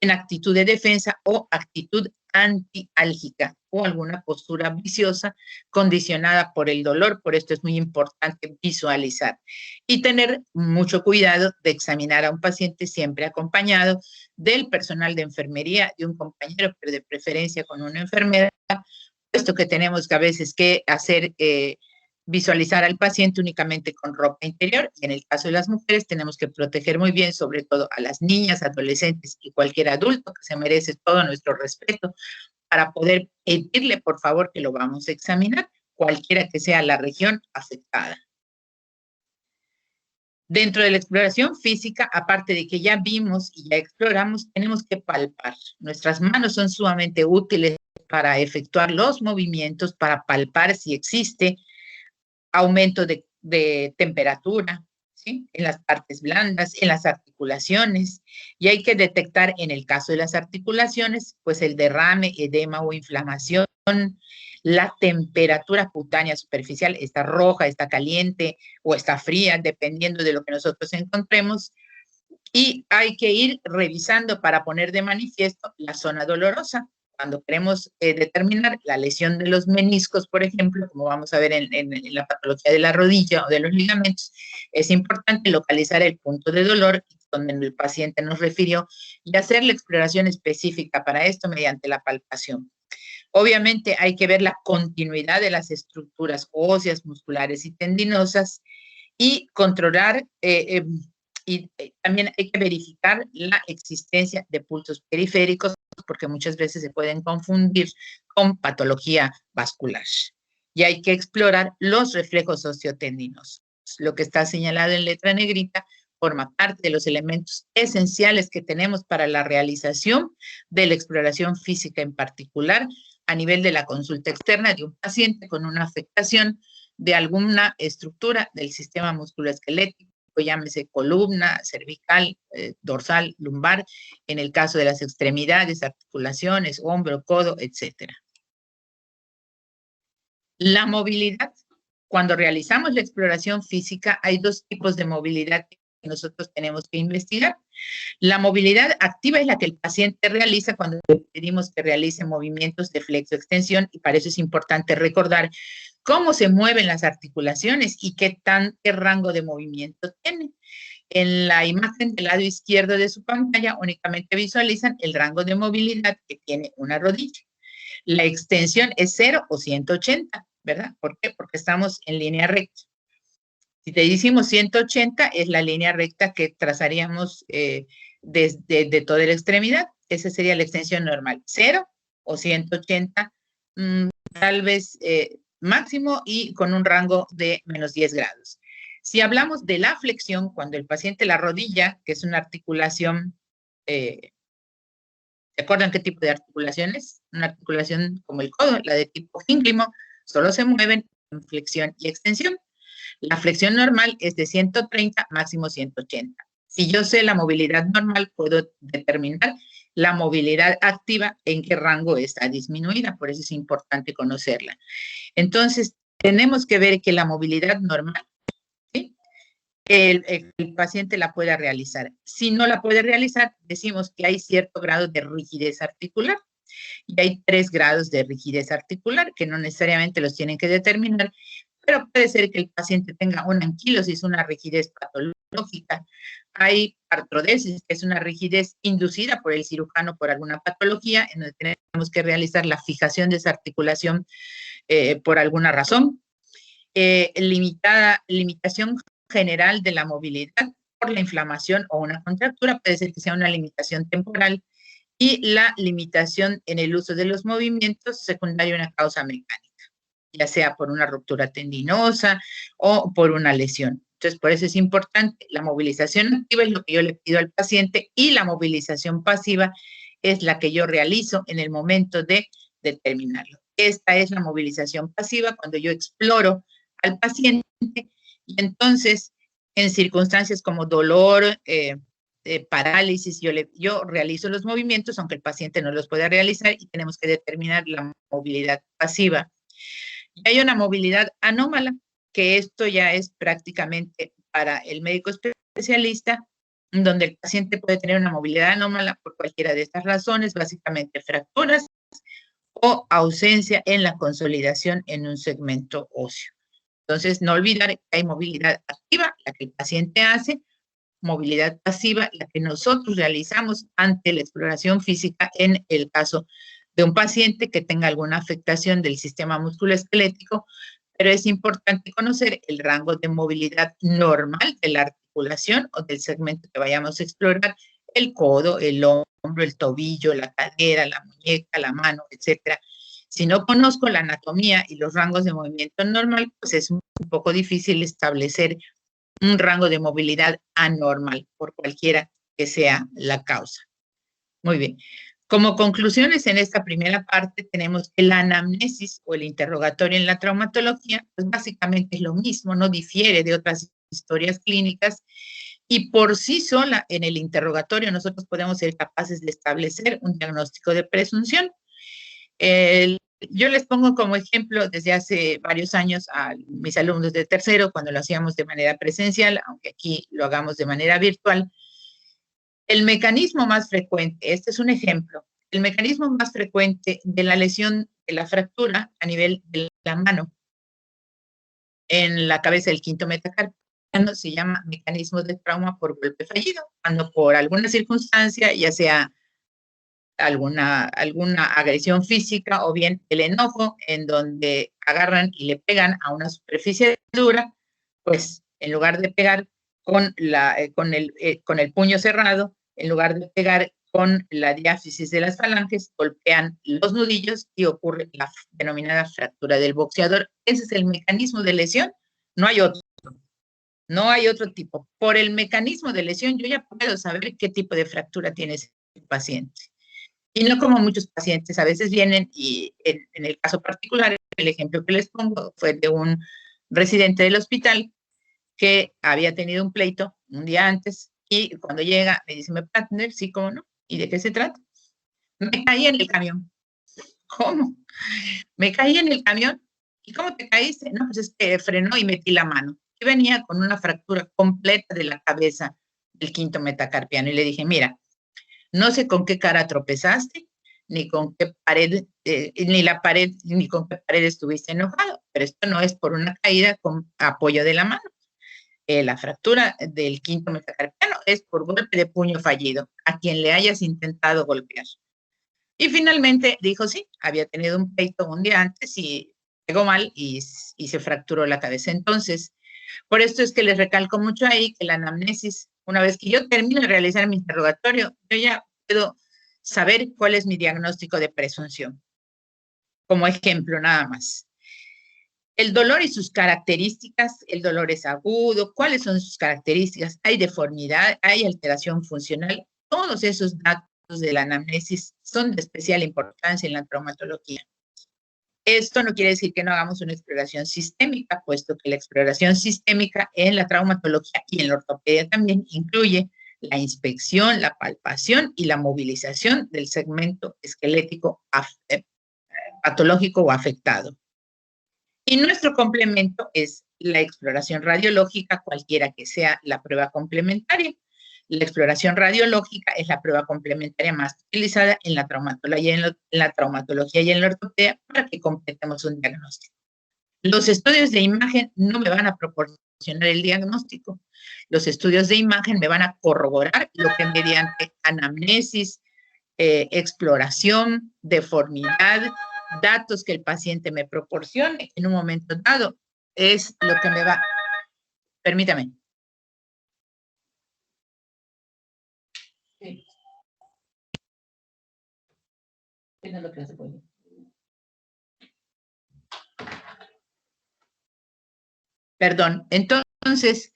en actitud de defensa o actitud antiálgica o alguna postura viciosa condicionada por el dolor. Por esto es muy importante visualizar y tener mucho cuidado de examinar a un paciente siempre acompañado del personal de enfermería, de un compañero, pero de preferencia con una enfermera, puesto que tenemos que a veces que hacer visualizar al paciente únicamente con ropa interior, y en el caso de las mujeres tenemos que proteger muy bien, sobre todo a las niñas, adolescentes y cualquier adulto que se merece todo nuestro respeto, para poder pedirle, por favor, que lo vamos a examinar, cualquiera que sea la región afectada. Dentro de la exploración física, aparte de que ya vimos y ya exploramos, tenemos que palpar. Nuestras manos son sumamente útiles para efectuar los movimientos, para palpar si existe aumento de temperatura, ¿sí? En las partes blandas, en las articulaciones, y hay que detectar en el caso de las articulaciones, pues el derrame, edema o inflamación, la temperatura cutánea superficial, está roja, está caliente o está fría, dependiendo de lo que nosotros encontremos, y hay que ir revisando para poner de manifiesto la zona dolorosa. Cuando queremos determinar la lesión de los meniscos, por ejemplo, como vamos a ver en la patología de la rodilla o de los ligamentos, es importante localizar el punto de dolor donde el paciente nos refirió y hacer la exploración específica para esto mediante la palpación. Obviamente hay que ver la continuidad de las estructuras óseas, musculares y tendinosas y controlar también hay que verificar la existencia de pulsos periféricos porque muchas veces se pueden confundir con patología vascular. Y hay que explorar los reflejos osteotendinosos. Lo que está señalado en letra negrita forma parte de los elementos esenciales que tenemos para la realización de la exploración física en particular a nivel de la consulta externa de un paciente con una afectación de alguna estructura del sistema musculoesquelético, llámese columna, cervical, dorsal, lumbar, en el caso de las extremidades, articulaciones, hombro, codo, etcétera. La movilidad. Cuando realizamos la exploración física, hay dos tipos de movilidad que nosotros tenemos que investigar. La movilidad activa es la que el paciente realiza cuando le pedimos que realice movimientos de flexo-extensión, y para eso es importante recordar cómo se mueven las articulaciones y qué rango de movimiento tienen. En la imagen del lado izquierdo de su pantalla únicamente visualizan el rango de movilidad que tiene una rodilla. La extensión es 0 o 180, ¿verdad? ¿Por qué? Porque estamos en línea recta. Si te decimos 180, es la línea recta que trazaríamos desde toda la extremidad. Esa sería la extensión normal. 0 o 180, tal vez máximo y con un rango de menos 10 grados. Si hablamos de la flexión, cuando el paciente la rodilla, que es una articulación, ¿se acuerdan qué tipo de articulación es? Una articulación como el codo, la de tipo ínglimo, solo se mueven en flexión y extensión. La flexión normal es de 130, máximo 180. Si yo sé la movilidad normal, puedo determinar la movilidad activa, en qué rango está disminuida, por eso es importante conocerla. Entonces, tenemos que ver que la movilidad normal, ¿sí?, el paciente la pueda realizar. Si no la puede realizar, decimos que hay cierto grado de rigidez articular. Y hay 3 grados de rigidez articular que no necesariamente los tienen que determinar, pero puede ser que el paciente tenga una anquilosis, una rigidez patológica. Hay artrodesis, que es una rigidez inducida por el cirujano por alguna patología, en donde tenemos que realizar la fijación de esa articulación por alguna razón. Limitación general de la movilidad por la inflamación o una contractura, puede ser que sea una limitación temporal, y la limitación en el uso de los movimientos secundaria a una causa mecánica, ya sea por una ruptura tendinosa o por una lesión. Entonces, por eso es importante, la movilización activa es lo que yo le pido al paciente y la movilización pasiva es la que yo realizo en el momento de determinarlo. Esta es la movilización pasiva cuando yo exploro al paciente y entonces en circunstancias como dolor, parálisis, yo realizo los movimientos, aunque el paciente no los pueda realizar, y tenemos que determinar la movilidad pasiva. Y hay una movilidad anómala, que esto ya es prácticamente para el médico especialista, donde el paciente puede tener una movilidad anómala por cualquiera de estas razones, básicamente fracturas o ausencia en la consolidación en un segmento óseo. Entonces, no olvidar que hay movilidad activa, la que el paciente hace, movilidad pasiva, la que nosotros realizamos ante la exploración física en el caso de un paciente que tenga alguna afectación del sistema musculoesquelético, pero es importante conocer el rango de movilidad normal de la articulación o del segmento que vayamos a explorar, el codo, el hombro, el tobillo, la cadera, la muñeca, la mano, etcétera. Si no conozco la anatomía y los rangos de movimiento normal, pues es un poco difícil establecer un rango de movilidad anormal, por cualquiera que sea la causa. Muy bien. Como conclusiones en esta primera parte tenemos que la anamnesis o el interrogatorio en la traumatología, pues básicamente es lo mismo, no difiere de otras historias clínicas, y por sí sola en el interrogatorio nosotros podemos ser capaces de establecer un diagnóstico de presunción. Yo les pongo como ejemplo desde hace varios años a mis alumnos de tercero, cuando lo hacíamos de manera presencial, aunque aquí lo hagamos de manera virtual. El mecanismo más frecuente, este es un ejemplo, el mecanismo más frecuente de la lesión de la fractura a nivel de la mano en la cabeza del quinto metacarpiano se llama mecanismo de trauma por golpe fallido, cuando por alguna circunstancia, ya sea alguna agresión física o bien el enojo, en donde agarran y le pegan a una superficie dura, pues en lugar de pegar con el puño cerrado, en lugar de pegar con la diáfisis de las falanges, golpean los nudillos y ocurre la denominada fractura del boxeador. Ese es el mecanismo de lesión, no hay otro. No hay otro tipo. Por el mecanismo de lesión, yo ya puedo saber qué tipo de fractura tiene ese paciente. Y no como muchos pacientes a veces vienen y en el caso particular, el ejemplo que les pongo fue de un residente del hospital que había tenido un pleito un día antes y cuando llega me dice, ¿me puede atender? Sí, ¿cómo no? ¿Y de qué se trata? Me caí en el camión. ¿Cómo? Me caí en el camión. ¿Y cómo te caíste? No, pues es que frenó y metí la mano. Yo venía con una fractura completa de la cabeza del quinto metacarpiano y le dije, mira, no sé con qué cara tropezaste, ni con qué pared, ni con qué pared estuviste enojado, pero esto no es por una caída con apoyo de la mano. La fractura del quinto metacarpiano es por golpe de puño fallido, a quien le hayas intentado golpear. Y finalmente dijo sí, había tenido un pleito un día antes y pegó mal y se fracturó la cabeza. Entonces, por esto es que les recalco mucho ahí que la anamnesis, una vez que yo termino de realizar mi interrogatorio, yo ya puedo saber cuál es mi diagnóstico de presunción. Como ejemplo, nada más. El dolor y sus características, el dolor es agudo, ¿cuáles son sus características? ¿Hay deformidad? ¿Hay alteración funcional? Todos esos datos de la anamnesis son de especial importancia en la traumatología. Esto no quiere decir que no hagamos una exploración sistémica, puesto que la exploración sistémica en la traumatología y en la ortopedia también incluye la inspección, la palpación y la movilización del segmento esquelético patológico o afectado. Y nuestro complemento es la exploración radiológica, cualquiera que sea la prueba complementaria. La exploración radiológica es la prueba complementaria más utilizada en la traumatología y en la ortopedia para que completemos un diagnóstico. Los estudios de imagen no me van a proporcionar el diagnóstico. Los estudios de imagen me van a corroborar lo que mediante anamnesis, exploración, deformidad, datos que el paciente me proporcione en un momento dado, es lo que me va. Permítame. Sí. ¿Qué es lo que hace pollo? Perdón. Entonces,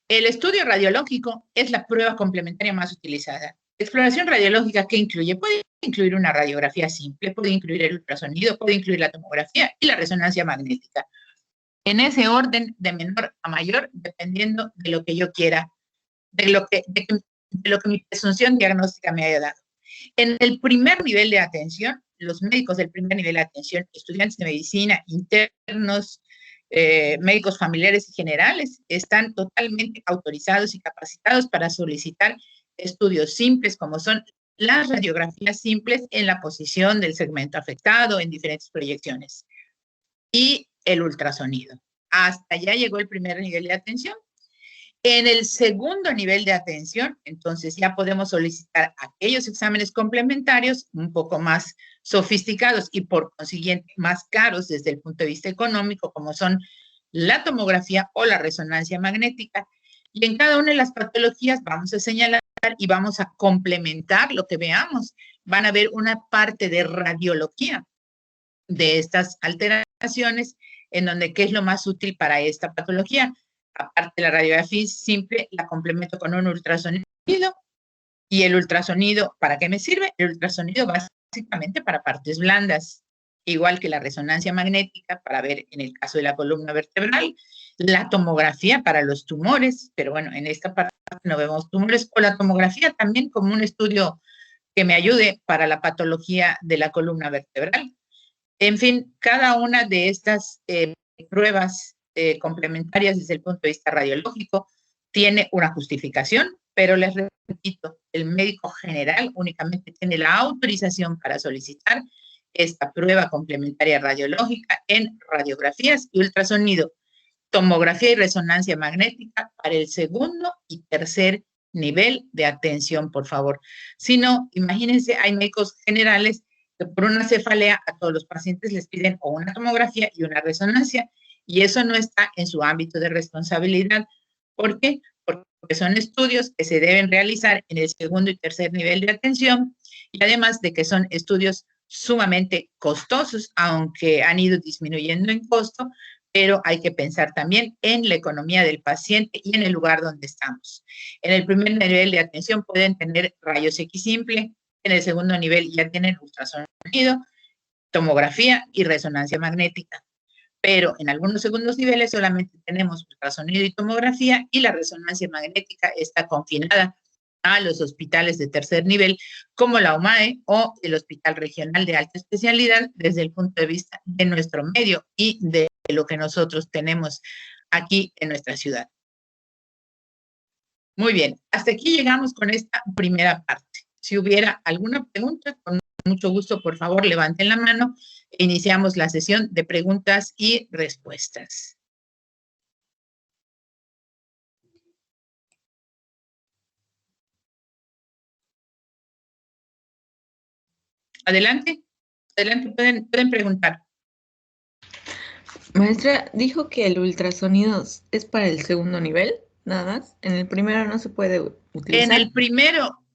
el estudio radiológico es la prueba complementaria más utilizada. Exploración radiológica, ¿qué incluye? Puede incluir una radiografía simple, puede incluir el ultrasonido, puede incluir la tomografía y la resonancia magnética. En ese orden, de menor a mayor, dependiendo de lo que yo quiera, de lo que mi presunción diagnóstica me haya dado. En el primer nivel de atención, los médicos del primer nivel de atención, estudiantes de medicina, internos, médicos familiares y generales, están totalmente autorizados y capacitados para solicitar estudios simples como son las radiografías simples en la posición del segmento afectado en diferentes proyecciones y el ultrasonido. Hasta allá llegó el primer nivel de atención. En el segundo nivel de atención, entonces ya podemos solicitar aquellos exámenes complementarios un poco más sofisticados y por consiguiente más caros desde el punto de vista económico, como son la tomografía o la resonancia magnética. Y en cada una de las patologías vamos a señalar y vamos a complementar lo que veamos. Van a ver una parte de radiología de estas alteraciones en donde qué es lo más útil para esta patología. Aparte de la radiografía simple, la complemento con un ultrasonido. ¿Y el ultrasonido para qué me sirve? El ultrasonido básicamente para partes blandas, igual que la resonancia magnética para ver en el caso de la columna vertebral, la tomografía para los tumores, pero bueno, en esta parte no vemos tumores, o la tomografía también como un estudio que me ayude para la patología de la columna vertebral. En fin, cada una de estas pruebas complementarias desde el punto de vista radiológico tiene una justificación, pero les repito, el médico general únicamente tiene la autorización para solicitar esta prueba complementaria radiológica en radiografías y ultrasonido, tomografía y resonancia magnética para el segundo y tercer nivel de atención, por favor. Si no, imagínense, hay médicos generales que por una cefalea a todos los pacientes les piden o una tomografía y una resonancia, y eso no está en su ámbito de responsabilidad. ¿Por qué? Porque son estudios que se deben realizar en el segundo y tercer nivel de atención, y además de que son estudios sumamente costosos, aunque han ido disminuyendo en costo, pero hay que pensar también en la economía del paciente y en el lugar donde estamos. En el primer nivel de atención pueden tener rayos X simple, en el segundo nivel ya tienen ultrasonido, tomografía y resonancia magnética. Pero en algunos segundos niveles solamente tenemos ultrasonido y tomografía, y la resonancia magnética está confinada a los hospitales de tercer nivel, como la UMAE o el Hospital Regional de Alta Especialidad, desde el punto de vista de nuestro medio y de lo que nosotros tenemos aquí en nuestra ciudad. Muy bien, hasta aquí llegamos con esta primera parte. Si hubiera alguna pregunta, con mucho gusto, por favor, levanten la mano e iniciamos la sesión de preguntas y respuestas. Adelante, adelante, pueden preguntar. Maestra, dijo que el ultrasonido es para el segundo nivel, nada más. En el primero no se puede utilizar. En el primero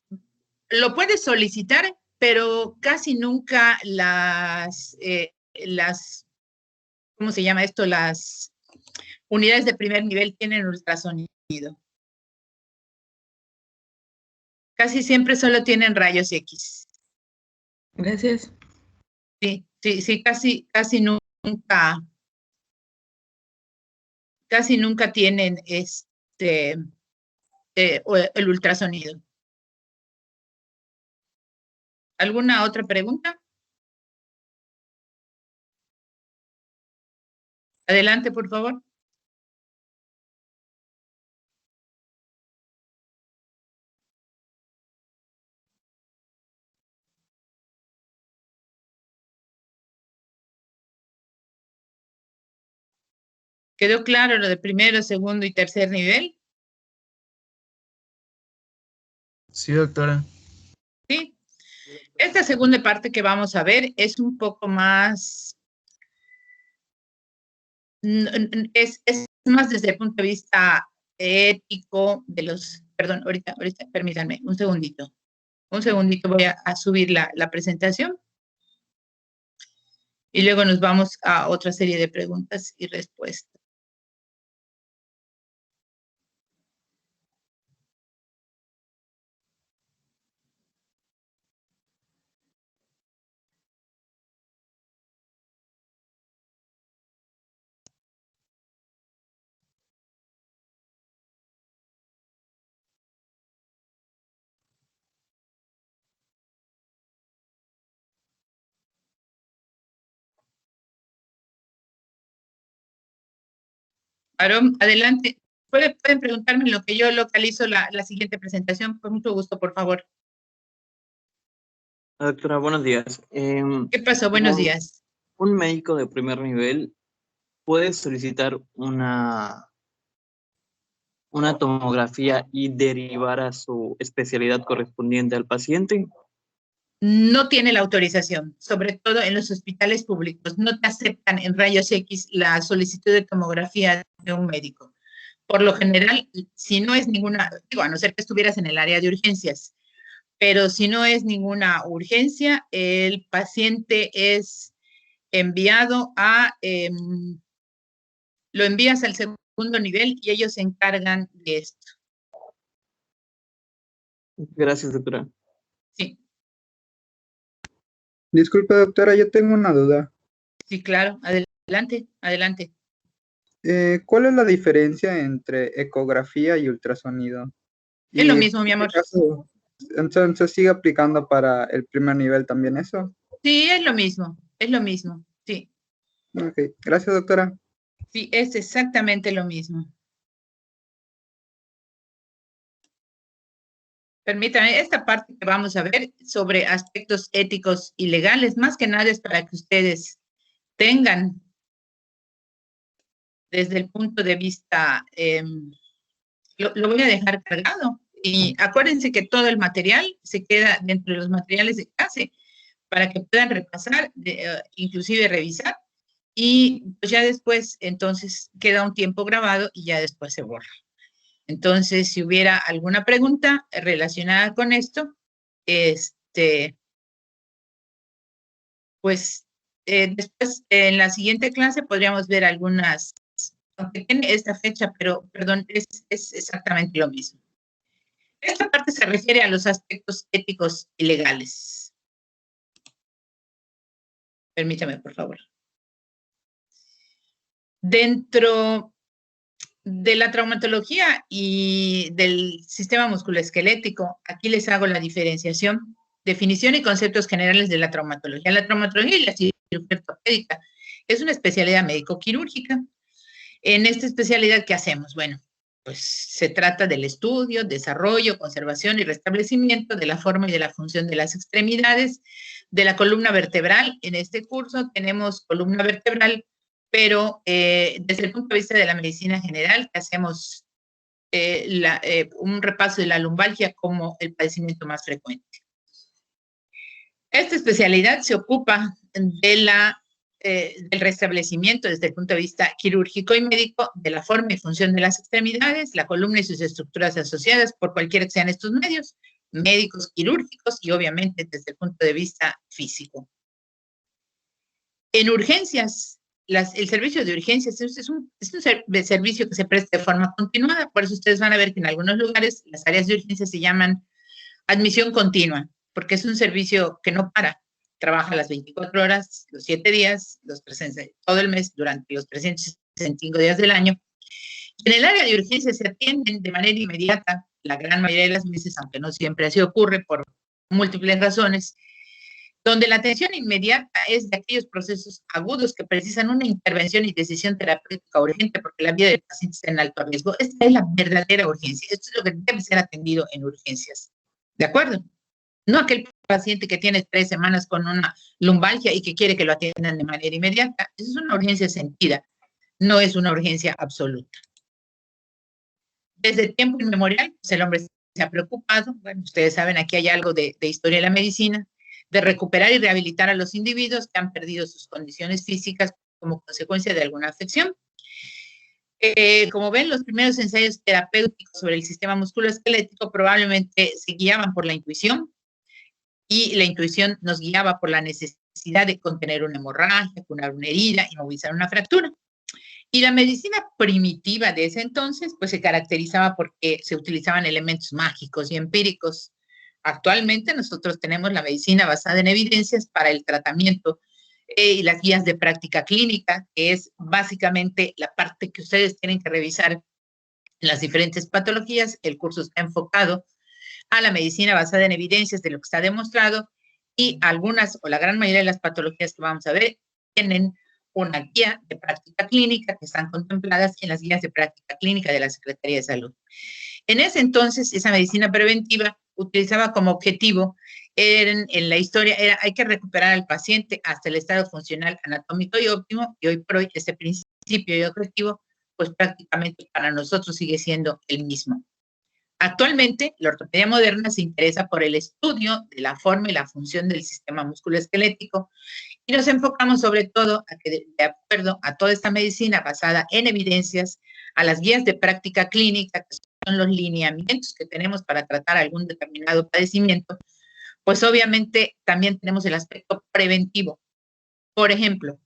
lo puedes solicitar, pero casi nunca ¿cómo se llama esto? Las unidades de primer nivel tienen ultrasonido. Casi siempre solo tienen rayos X. Gracias. Sí, casi nunca tienen el ultrasonido. ¿Alguna otra pregunta? Adelante, por favor. ¿Quedó claro lo de primero, segundo y tercer nivel? Sí, doctora. Sí. Esta segunda parte que vamos a ver es un poco más, es más desde el punto de vista ético de perdón, ahorita, permítanme, un segundito, voy a subir la presentación y luego nos vamos a otra serie de preguntas y respuestas. Aarón, adelante. Pueden preguntarme en lo que yo localizo la siguiente presentación. Con mucho gusto, por favor. Doctora, buenos días. ¿Qué pasó? Buenos días. Un médico de primer nivel puede solicitar una tomografía y derivar a su especialidad correspondiente al paciente. No tiene la autorización, sobre todo en los hospitales públicos. No te aceptan en rayos X la solicitud de tomografía de un médico. Por lo general, si no es ninguna, digo, a no ser que estuvieras en el área de urgencias, pero si no es ninguna urgencia, el paciente es enviado lo envías al segundo nivel y ellos se encargan de esto. Gracias, doctora. Sí. Disculpe, doctora, yo tengo una duda. Sí, claro. Adelante, adelante. ¿Cuál es la diferencia entre ecografía y ultrasonido? Es lo mismo, mi amor. Caso, entonces, ¿sigue aplicando para el primer nivel también eso? Sí, es lo mismo, sí. Ok, gracias, doctora. Sí, es exactamente lo mismo. Permítame, esta parte que vamos a ver sobre aspectos éticos y legales, más que nada es para que ustedes tengan desde el punto de vista, lo voy a dejar cargado, Y acuérdense que todo el material se queda dentro de los materiales de clase para que puedan repasar, inclusive revisar, y pues ya después, entonces, queda un tiempo grabado y ya después se borra. Entonces, si hubiera alguna pregunta relacionada con esto, pues después en la siguiente clase podríamos ver algunas, aunque tiene esta fecha, pero perdón, es exactamente lo mismo. Esta parte se refiere a los aspectos éticos y legales. Permítame, por favor. Dentro de la traumatología y del sistema musculoesquelético, aquí les hago la diferenciación, definición y conceptos generales de la traumatología. La traumatología y la cirugía ortopédica es una especialidad médico-quirúrgica. En esta especialidad, ¿qué hacemos? Bueno, pues se trata del estudio, desarrollo, conservación y restablecimiento de la forma y de la función de las extremidades, de la columna vertebral. En este curso tenemos columna vertebral, pero desde el punto de vista de la medicina general, hacemos un repaso de la lumbalgia como el padecimiento más frecuente. Esta especialidad se ocupa de del restablecimiento desde el punto de vista quirúrgico y médico de la forma y función de las extremidades, la columna y sus estructuras asociadas por cualquiera que sean estos medios, médicos, quirúrgicos y obviamente desde el punto de vista físico. En urgencias, el servicio de urgencias es un servicio que se presta de forma continuada, por eso ustedes van a ver que en algunos lugares las áreas de urgencias se llaman admisión continua, porque es un servicio que no para. Trabaja las 24 horas, los 7 días, todo el mes, durante los 365 días del año. Y en el área de urgencias se atienden de manera inmediata, la gran mayoría de las veces, aunque no siempre así ocurre por múltiples razones, donde la atención inmediata es de aquellos procesos agudos que precisan una intervención y decisión terapéutica urgente porque la vida del paciente está en alto riesgo. Esta es la verdadera urgencia. Esto es lo que debe ser atendido en urgencias. ¿De acuerdo? No aquel paciente que tiene 3 semanas con una lumbalgia y que quiere que lo atiendan de manera inmediata. Esa es una urgencia sentida, no es una urgencia absoluta. Desde tiempo inmemorial, pues el hombre se ha preocupado, bueno, ustedes saben, aquí hay algo de historia de la medicina, de recuperar y rehabilitar a los individuos que han perdido sus condiciones físicas como consecuencia de alguna afección. Como ven, los primeros ensayos terapéuticos sobre el sistema musculoesquelético probablemente se guiaban por la intuición, y la intuición nos guiaba por la necesidad de contener una hemorragia, curar una herida, inmovilizar una fractura. Y la medicina primitiva de ese entonces, pues se caracterizaba porque se utilizaban elementos mágicos y empíricos. Actualmente nosotros tenemos la medicina basada en evidencias para el tratamiento y las guías de práctica clínica, que es básicamente la parte que ustedes tienen que revisar en las diferentes patologías. El curso está enfocado a la medicina basada en evidencias de lo que está demostrado y algunas o la gran mayoría de las patologías que vamos a ver tienen una guía de práctica clínica que están contempladas en las guías de práctica clínica de la Secretaría de Salud. En ese entonces, esa medicina preventiva utilizaba como objetivo en la historia, hay que recuperar al paciente hasta el estado funcional anatómico y óptimo, y hoy por hoy ese principio y objetivo, pues prácticamente para nosotros sigue siendo el mismo. Actualmente, la ortopedia moderna se interesa por el estudio de la forma y la función del sistema musculoesquelético y nos enfocamos sobre todo a que, de acuerdo a toda esta medicina basada en evidencias, a las guías de práctica clínica, que son los lineamientos que tenemos para tratar algún determinado padecimiento, pues obviamente también tenemos el aspecto preventivo. Por ejemplo,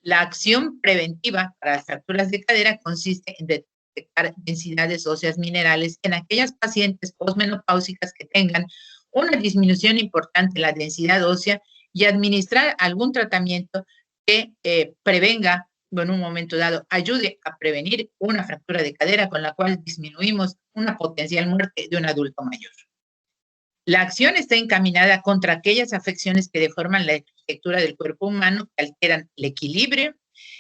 la acción preventiva para las fracturas de cadera consiste en detectar densidades óseas minerales en aquellas pacientes posmenopáusicas que tengan una disminución importante en la densidad ósea y administrar algún tratamiento que prevenga, o en un momento dado, ayude a prevenir una fractura de cadera con la cual disminuimos una potencial muerte de un adulto mayor. La acción está encaminada contra aquellas afecciones que deforman la arquitectura del cuerpo humano, que alteran el equilibrio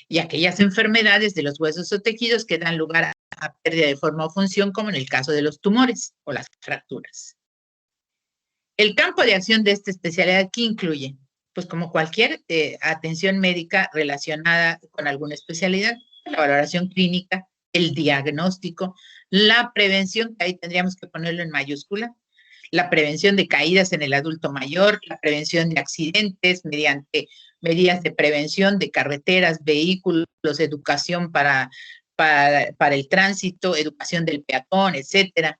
y aquellas enfermedades de los huesos o tejidos que dan lugar a pérdida de forma o función, como en el caso de los tumores o las fracturas. El campo de acción de esta especialidad, ¿qué incluye? Pues como cualquier atención médica relacionada con alguna especialidad, la valoración clínica, el diagnóstico, La prevención, que ahí tendríamos que ponerlo en mayúscula, la prevención de caídas en el adulto mayor, la prevención de accidentes mediante medidas de prevención de carreteras, vehículos, educación para el tránsito, educación del peatón, etcétera.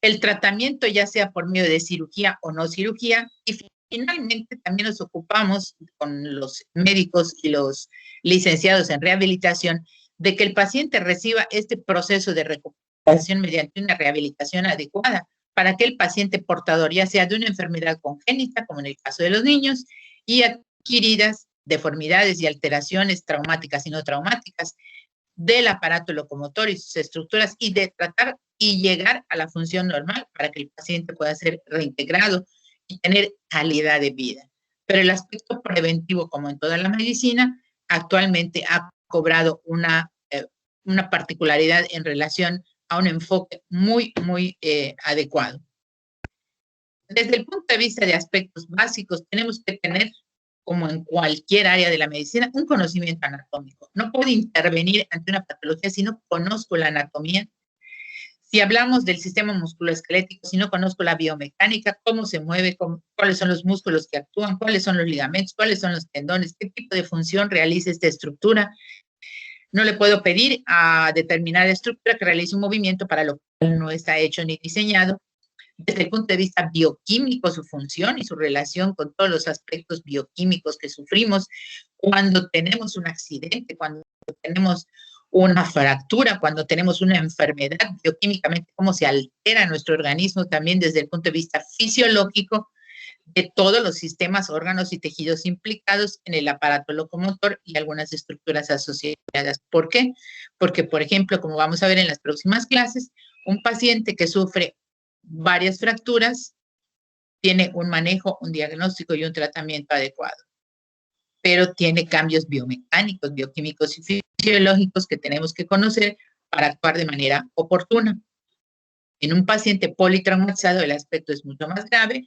El tratamiento, ya sea por medio de cirugía o no cirugía, y finalmente también nos ocupamos con los médicos y los licenciados en rehabilitación de que el paciente reciba este proceso de recuperación mediante una rehabilitación adecuada para que el paciente portador, ya sea de una enfermedad congénita, como en el caso de los niños, y adquiridas deformidades y alteraciones traumáticas y no traumáticas del aparato locomotor y sus estructuras, y de tratar y llegar a la función normal para que el paciente pueda ser reintegrado y tener calidad de vida. Pero el aspecto preventivo, como en toda la medicina, actualmente ha cobrado una particularidad en relación a un enfoque muy adecuado. Desde el punto de vista de aspectos básicos, tenemos que tener, como en cualquier área de la medicina, un conocimiento anatómico. No puedo intervenir ante una patología si no conozco la anatomía. Si hablamos del sistema musculoesquelético, si no conozco la biomecánica, cómo se mueve, cuáles son los músculos que actúan, cuáles son los ligamentos, cuáles son los tendones, qué tipo de función realiza esta estructura, no le puedo pedir a determinada estructura que realice un movimiento para lo cual no está hecho ni diseñado. Desde el punto de vista bioquímico, su función y su relación con todos los aspectos bioquímicos que sufrimos cuando tenemos un accidente, cuando tenemos una fractura, cuando tenemos una enfermedad, bioquímicamente, cómo se altera nuestro organismo también desde el punto de vista fisiológico de todos los sistemas, órganos y tejidos implicados en el aparato locomotor y algunas estructuras asociadas. ¿Por qué? Porque, por ejemplo, como vamos a ver en las próximas clases, un paciente que sufre varias fracturas tiene un manejo, un diagnóstico y un tratamiento adecuado, pero tiene cambios biomecánicos, bioquímicos y fisiológicos que tenemos que conocer para actuar de manera oportuna. En un paciente politraumatizado el aspecto es mucho más grave,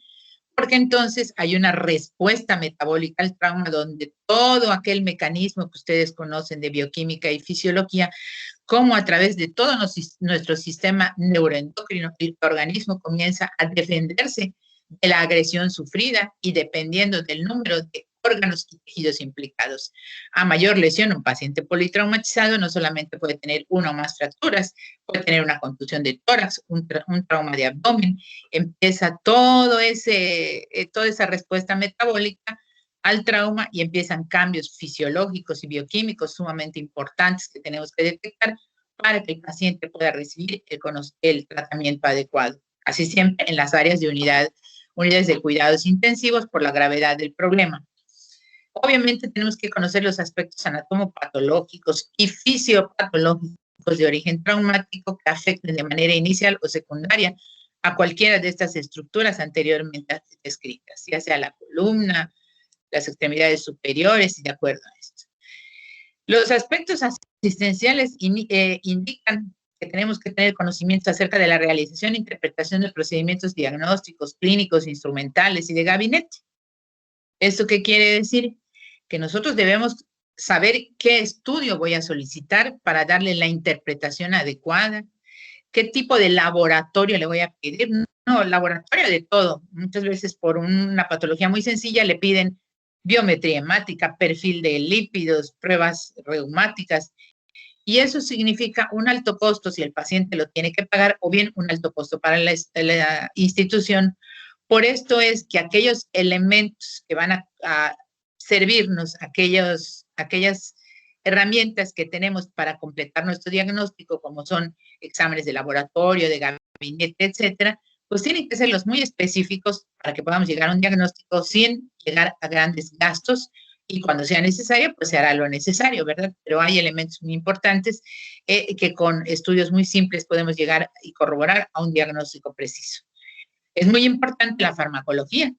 porque entonces hay una respuesta metabólica al trauma donde todo aquel mecanismo que ustedes conocen de bioquímica y fisiología, como a través de todo nuestro sistema neuroendocrino, el organismo comienza a defenderse de la agresión sufrida y dependiendo del número de órganos y tejidos implicados. A mayor lesión, un paciente politraumatizado no solamente puede tener una o más fracturas, puede tener una contusión de tórax, un trauma de abdomen, empieza toda esa respuesta metabólica al trauma y empiezan cambios fisiológicos y bioquímicos sumamente importantes que tenemos que detectar para que el paciente pueda recibir el tratamiento adecuado. Así siempre en las áreas de unidades de cuidados intensivos por la gravedad del problema. Obviamente tenemos que conocer los aspectos anatomopatológicos y fisiopatológicos de origen traumático que afecten de manera inicial o secundaria a cualquiera de estas estructuras anteriormente descritas, ya sea la columna, las extremidades superiores y de acuerdo a esto. Los aspectos asistenciales indican que tenemos que tener conocimiento acerca de la realización e interpretación de procedimientos diagnósticos, clínicos, instrumentales y de gabinete. ¿Esto qué quiere decir? Que nosotros debemos saber qué estudio voy a solicitar para darle la interpretación adecuada, qué tipo de laboratorio le voy a pedir. No, laboratorio de todo. Muchas veces por una patología muy sencilla le piden biometría hemática, perfil de lípidos, pruebas reumáticas, y eso significa un alto costo si el paciente lo tiene que pagar o bien un alto costo para la institución. Por esto es que aquellos elementos que van a servirnos, aquellas herramientas que tenemos para completar nuestro diagnóstico, como son exámenes de laboratorio, de gabinete, etcétera, pues tienen que ser los muy específicos para que podamos llegar a un diagnóstico sin llegar a grandes gastos y cuando sea necesario, pues se hará lo necesario, ¿verdad? Pero hay elementos muy importantes que con estudios muy simples podemos llegar y corroborar a un diagnóstico preciso. Es muy importante la farmacología.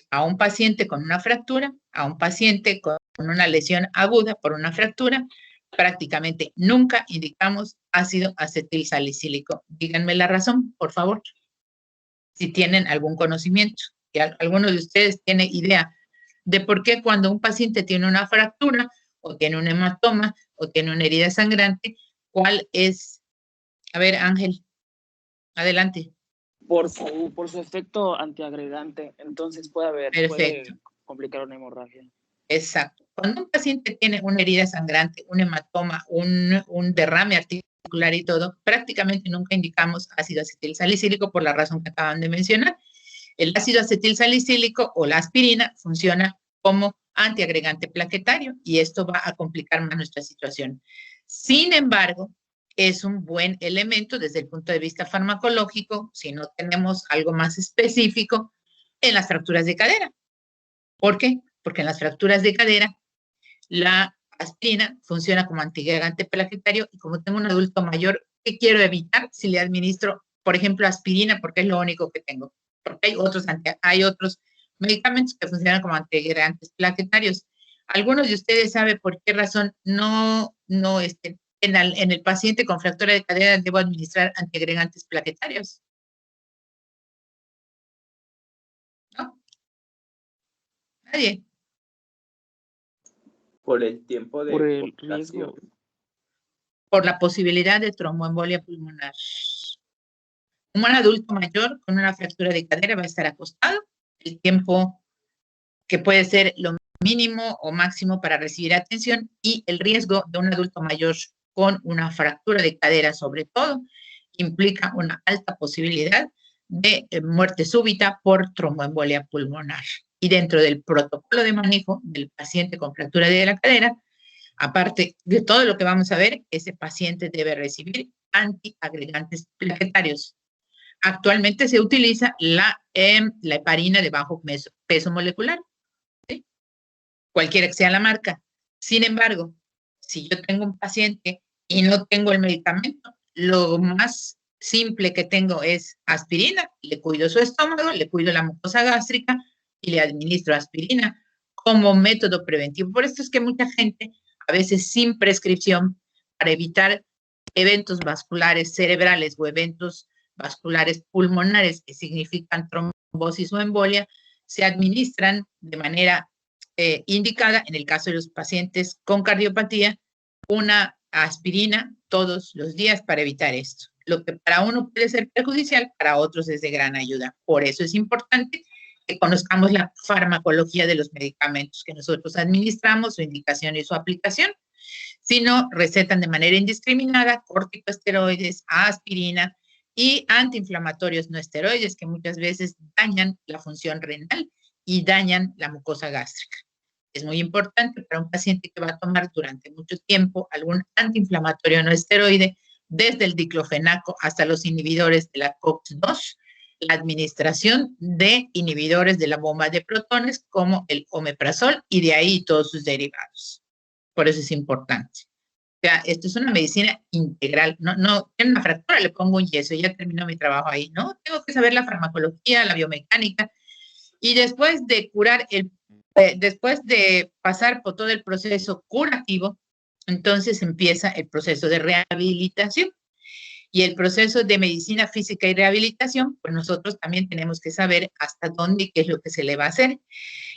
A un paciente con una fractura, a un paciente con una lesión aguda por una fractura, prácticamente nunca indicamos ácido acetilsalicílico. Díganme la razón, por favor, si tienen algún conocimiento. Si alguno de ustedes tiene idea de por qué cuando un paciente tiene una fractura o tiene un hematoma o tiene una herida sangrante, cuál es A ver, Ángel, adelante. Por su efecto antiagregante, entonces puede Perfecto. complicar una hemorragia. Exacto. Cuando un paciente tiene una herida sangrante, un hematoma, un derrame articular y todo, prácticamente nunca indicamos ácido acetilsalicílico por la razón que acaban de mencionar. El ácido acetilsalicílico o la aspirina funciona como antiagregante plaquetario y esto va a complicar más nuestra situación. Sin embargo, es un buen elemento desde el punto de vista farmacológico, si no tenemos algo más específico, en las fracturas de cadera. ¿Por qué? Porque en las fracturas de cadera la aspirina funciona como antiagregante plaquetario y como tengo un adulto mayor, ¿qué quiero evitar si le administro, por ejemplo, aspirina? Porque es lo único que tengo. Porque hay otros medicamentos que funcionan como antiagregantes plaquetarios. ¿Algunos de ustedes saben por qué razón en el paciente con fractura de cadera debo administrar antiagregantes plaquetarios? ¿No? Nadie. Por el tiempo de Por el complicación. riesgo. Por la posibilidad de tromboembolia pulmonar. Un buen adulto mayor con una fractura de cadera va a estar acostado el tiempo que puede ser lo mínimo o máximo para recibir atención y el riesgo de un adulto mayor con una fractura de cadera, sobre todo, implica una alta posibilidad de muerte súbita por tromboembolia pulmonar. Y dentro del protocolo de manejo del paciente con fractura de la cadera, aparte de todo lo que vamos a ver, ese paciente debe recibir antiagregantes plaquetarios. Actualmente se utiliza la heparina de bajo peso molecular, ¿sí? Cualquiera que sea la marca. Sin embargo, si yo tengo un paciente y no tengo el medicamento, lo más simple que tengo es aspirina, le cuido su estómago, le cuido la mucosa gástrica y le administro aspirina como método preventivo. Por esto es que mucha gente, a veces sin prescripción, para evitar eventos vasculares cerebrales o eventos vasculares pulmonares que significan trombosis o embolia, se administran de manera indicada, en el caso de los pacientes con cardiopatía, una aspirina todos los días para evitar esto. Lo que para uno puede ser perjudicial, para otros es de gran ayuda. Por eso es importante que conozcamos la farmacología de los medicamentos que nosotros administramos, su indicación y su aplicación. Si no, recetan de manera indiscriminada corticosteroides, aspirina y antiinflamatorios no esteroides que muchas veces dañan la función renal y dañan la mucosa gástrica. Es muy importante para un paciente que va a tomar durante mucho tiempo algún antiinflamatorio no esteroide, desde el diclofenaco hasta los inhibidores de la COX-2, la administración de inhibidores de la bomba de protones como el omeprazol y de ahí todos sus derivados. Por eso es importante. O sea, esto es una medicina integral. No, tiene una fractura, le pongo un yeso y ya termino mi trabajo ahí. No, tengo que saber la farmacología, la biomecánica. Y después de curar después de pasar por todo el proceso curativo, entonces empieza el proceso de rehabilitación. Y el proceso de medicina física y rehabilitación, pues nosotros también tenemos que saber hasta dónde y qué es lo que se le va a hacer.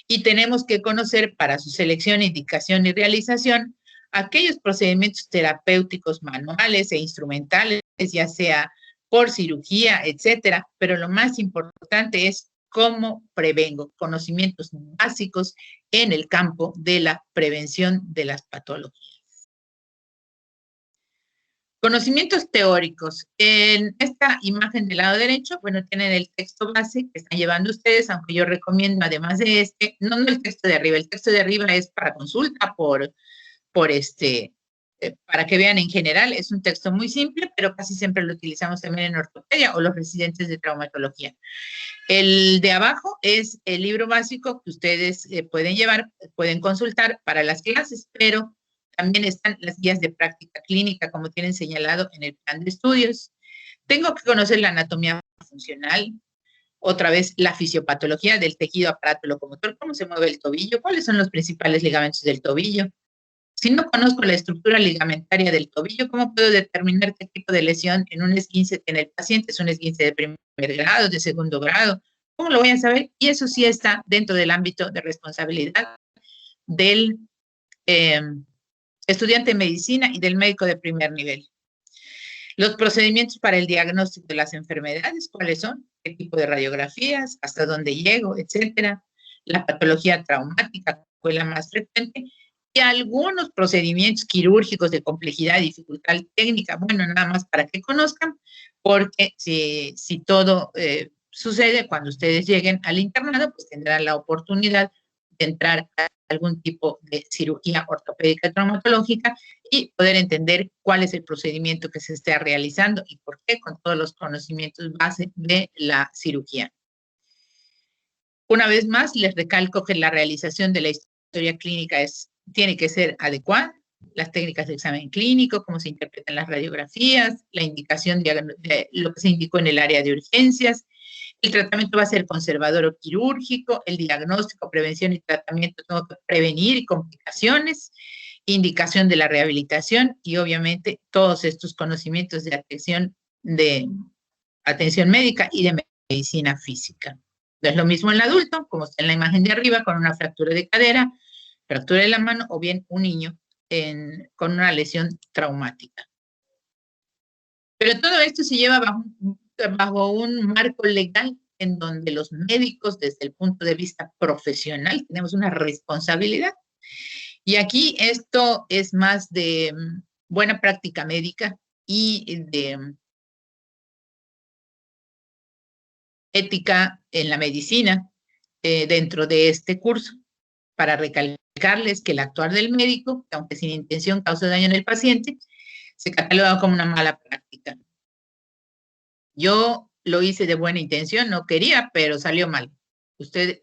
Y tenemos que conocer para su selección, indicación y realización aquellos procedimientos terapéuticos manuales e instrumentales, ya sea por cirugía, etcétera. Pero lo más importante es cómo prevengo, conocimientos básicos en el campo de la prevención de las patologías. Conocimientos teóricos. En esta imagen del lado derecho, bueno, tienen el texto base que están llevando ustedes, aunque yo recomiendo, además de no el texto de arriba, el texto de arriba es para consulta para que vean en general, es un texto muy simple, pero casi siempre lo utilizamos también en ortopedia o los residentes de traumatología. El de abajo es el libro básico que ustedes pueden llevar, pueden consultar para las clases, pero también están las guías de práctica clínica, como tienen señalado en el plan de estudios. Tengo que conocer la anatomía funcional, otra vez la fisiopatología del tejido aparato locomotor, cómo se mueve el tobillo, cuáles son los principales ligamentos del tobillo. Si no conozco la estructura ligamentaria del tobillo, ¿cómo puedo determinar qué tipo de lesión en un esguince en el paciente es un esguince de primer grado, de segundo grado? ¿Cómo lo voy a saber? Y eso sí está dentro del ámbito de responsabilidad del estudiante de medicina y del médico de primer nivel. Los procedimientos para el diagnóstico de las enfermedades, ¿cuáles son? ¿Qué tipo de radiografías? ¿Hasta dónde llego? Etcétera. La patología traumática fue la más frecuente. Y algunos procedimientos quirúrgicos de complejidad y dificultad técnica, bueno, nada más para que conozcan, porque si todo sucede cuando ustedes lleguen al internado, pues tendrán la oportunidad de entrar a algún tipo de cirugía ortopédica traumatológica y poder entender cuál es el procedimiento que se está realizando y por qué, con todos los conocimientos base de la cirugía. Una vez más, les recalco que la realización de la historia clínica tiene que ser adecuada, las técnicas de examen clínico, cómo se interpretan las radiografías, la indicación de lo que se indicó en el área de urgencias. El tratamiento va a ser conservador o quirúrgico, el diagnóstico, prevención y tratamiento, tengo que prevenir complicaciones, indicación de la rehabilitación y obviamente todos estos conocimientos de atención médica y de medicina física. No es lo mismo en el adulto, como está en la imagen de arriba, con una fractura de cadera, fractura de la mano o bien un niño con una lesión traumática. Pero todo esto se lleva bajo un marco legal en donde los médicos, desde el punto de vista profesional, tenemos una responsabilidad. Y aquí esto es más de buena práctica médica y de ética en la medicina dentro de este curso, para recalcarles que el actuar del médico, aunque sin intención causa daño en el paciente, se cataloga como una mala práctica. Yo lo hice de buena intención, no quería, pero salió mal. Usted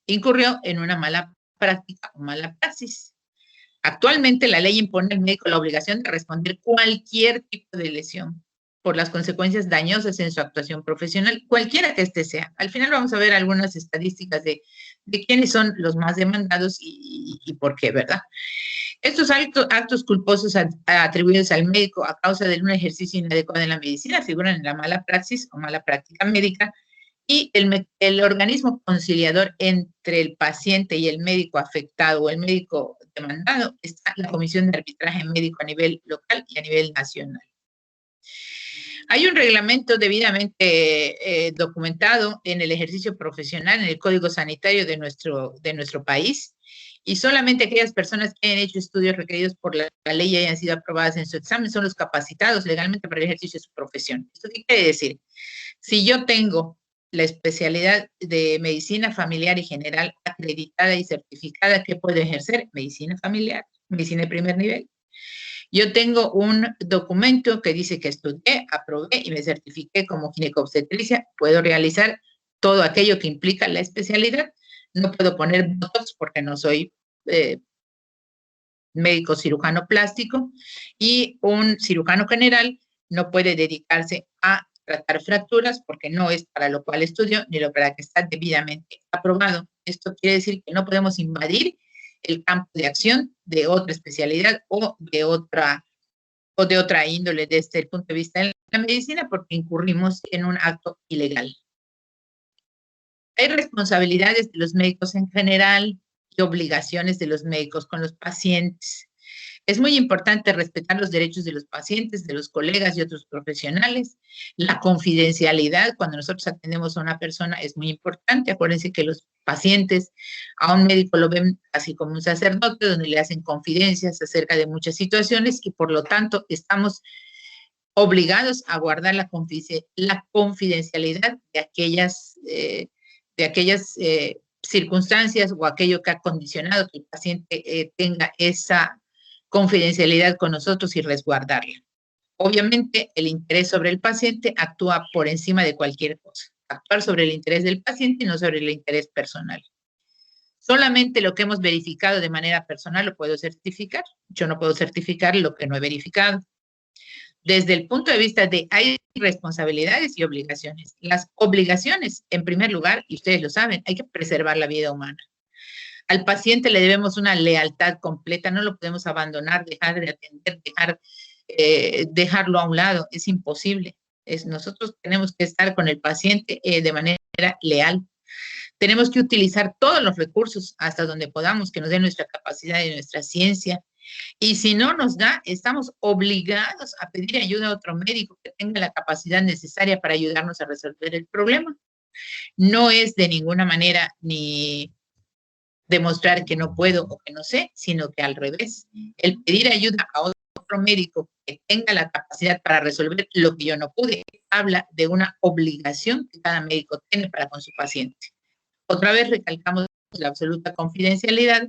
incurrió en una mala práctica o mala praxis. Actualmente la ley impone al médico la obligación de responder cualquier tipo de lesión por las consecuencias dañosas en su actuación profesional, cualquiera que éste sea. Al final vamos a ver algunas estadísticas de quiénes son los más demandados y por qué, ¿verdad? Estos actos culposos atribuidos al médico a causa de un ejercicio inadecuado en la medicina figuran en la mala praxis o mala práctica médica, y el organismo conciliador entre el paciente y el médico afectado o el médico demandado está la Comisión de Arbitraje Médico a nivel local y a nivel nacional. Hay un reglamento debidamente documentado en el ejercicio profesional, en el Código Sanitario de nuestro país, y solamente aquellas personas que hayan hecho estudios requeridos por la ley y hayan sido aprobadas en su examen son los capacitados legalmente para el ejercicio de su profesión. ¿Esto qué quiere decir? Si yo tengo la especialidad de medicina familiar y general acreditada y certificada, ¿qué puedo ejercer? Medicina familiar, medicina de primer nivel. Yo tengo un documento que dice que estudié, aprobé y me certifiqué como ginecobstetricia. Puedo realizar todo aquello que implica la especialidad. No puedo poner botox porque no soy médico cirujano plástico, y un cirujano general no puede dedicarse a tratar fracturas porque no es para lo cual estudió ni lo para que está debidamente aprobado. Esto quiere decir que no podemos invadir el campo de acción de otra especialidad o de otra índole desde el punto de vista de la medicina, porque incurrimos en un acto ilegal. Hay responsabilidades de los médicos en general y obligaciones de los médicos con los pacientes. Es muy importante respetar los derechos de los pacientes, de los colegas y otros profesionales. La confidencialidad, cuando nosotros atendemos a una persona, es muy importante. Acuérdense que los pacientes a un médico lo ven así como un sacerdote, donde le hacen confidencias acerca de muchas situaciones y por lo tanto estamos obligados a guardar la confidencialidad de aquellas circunstancias o aquello que ha condicionado que el paciente tenga esa confidencialidad con nosotros y resguardarla. Obviamente, el interés sobre el paciente actúa por encima de cualquier cosa. Actuar sobre el interés del paciente y no sobre el interés personal. Solamente lo que hemos verificado de manera personal lo puedo certificar. Yo no puedo certificar lo que no he verificado. Desde el punto de vista de hay responsabilidades y obligaciones. Las obligaciones, en primer lugar, y ustedes lo saben, hay que preservar la vida humana. Al paciente le debemos una lealtad completa, no lo podemos abandonar, dejar de atender, dejarlo a un lado, es imposible. Nosotros tenemos que estar con el paciente de manera leal, Tenemos que utilizar todos los recursos hasta donde podamos, que nos den nuestra capacidad y nuestra ciencia. Y si no nos da, estamos obligados a pedir ayuda a otro médico que tenga la capacidad necesaria para ayudarnos a resolver el problema. No es de ninguna manera ni demostrar que no puedo o que no sé, sino que al revés. El pedir ayuda a otro médico que tenga la capacidad para resolver lo que yo no pude, habla de una obligación que cada médico tiene para con su paciente. Otra vez recalcamos la absoluta confidencialidad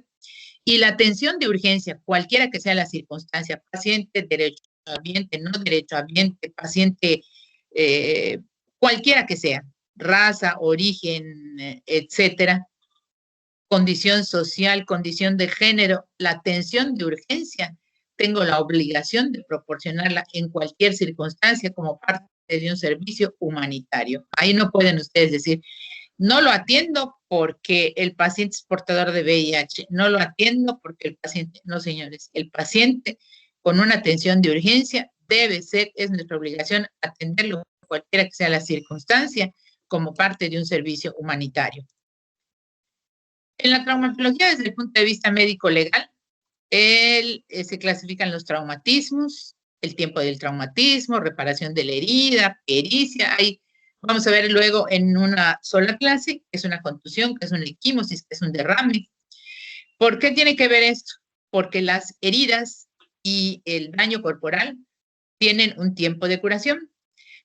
y la atención de urgencia, cualquiera que sea la circunstancia, paciente derechohabiente, no derechohabiente, paciente cualquiera que sea, raza, origen, etcétera, condición social, condición de género, la atención de urgencia, tengo la obligación de proporcionarla en cualquier circunstancia como parte de un servicio humanitario. Ahí no pueden ustedes decir, no lo atiendo porque el paciente es portador de VIH, no lo atiendo porque el paciente, no señores, el paciente con una atención de urgencia debe ser, es nuestra obligación atenderlo cualquiera que sea la circunstancia como parte de un servicio humanitario. En la traumatología, desde el punto de vista médico-legal, se clasifican los traumatismos, el tiempo del traumatismo, reparación de la herida, pericia. Ahí vamos a ver luego en una sola clase, que es una contusión, que es una equimosis, que es un derrame. ¿Por qué tiene que ver esto? Porque las heridas y el daño corporal tienen un tiempo de curación.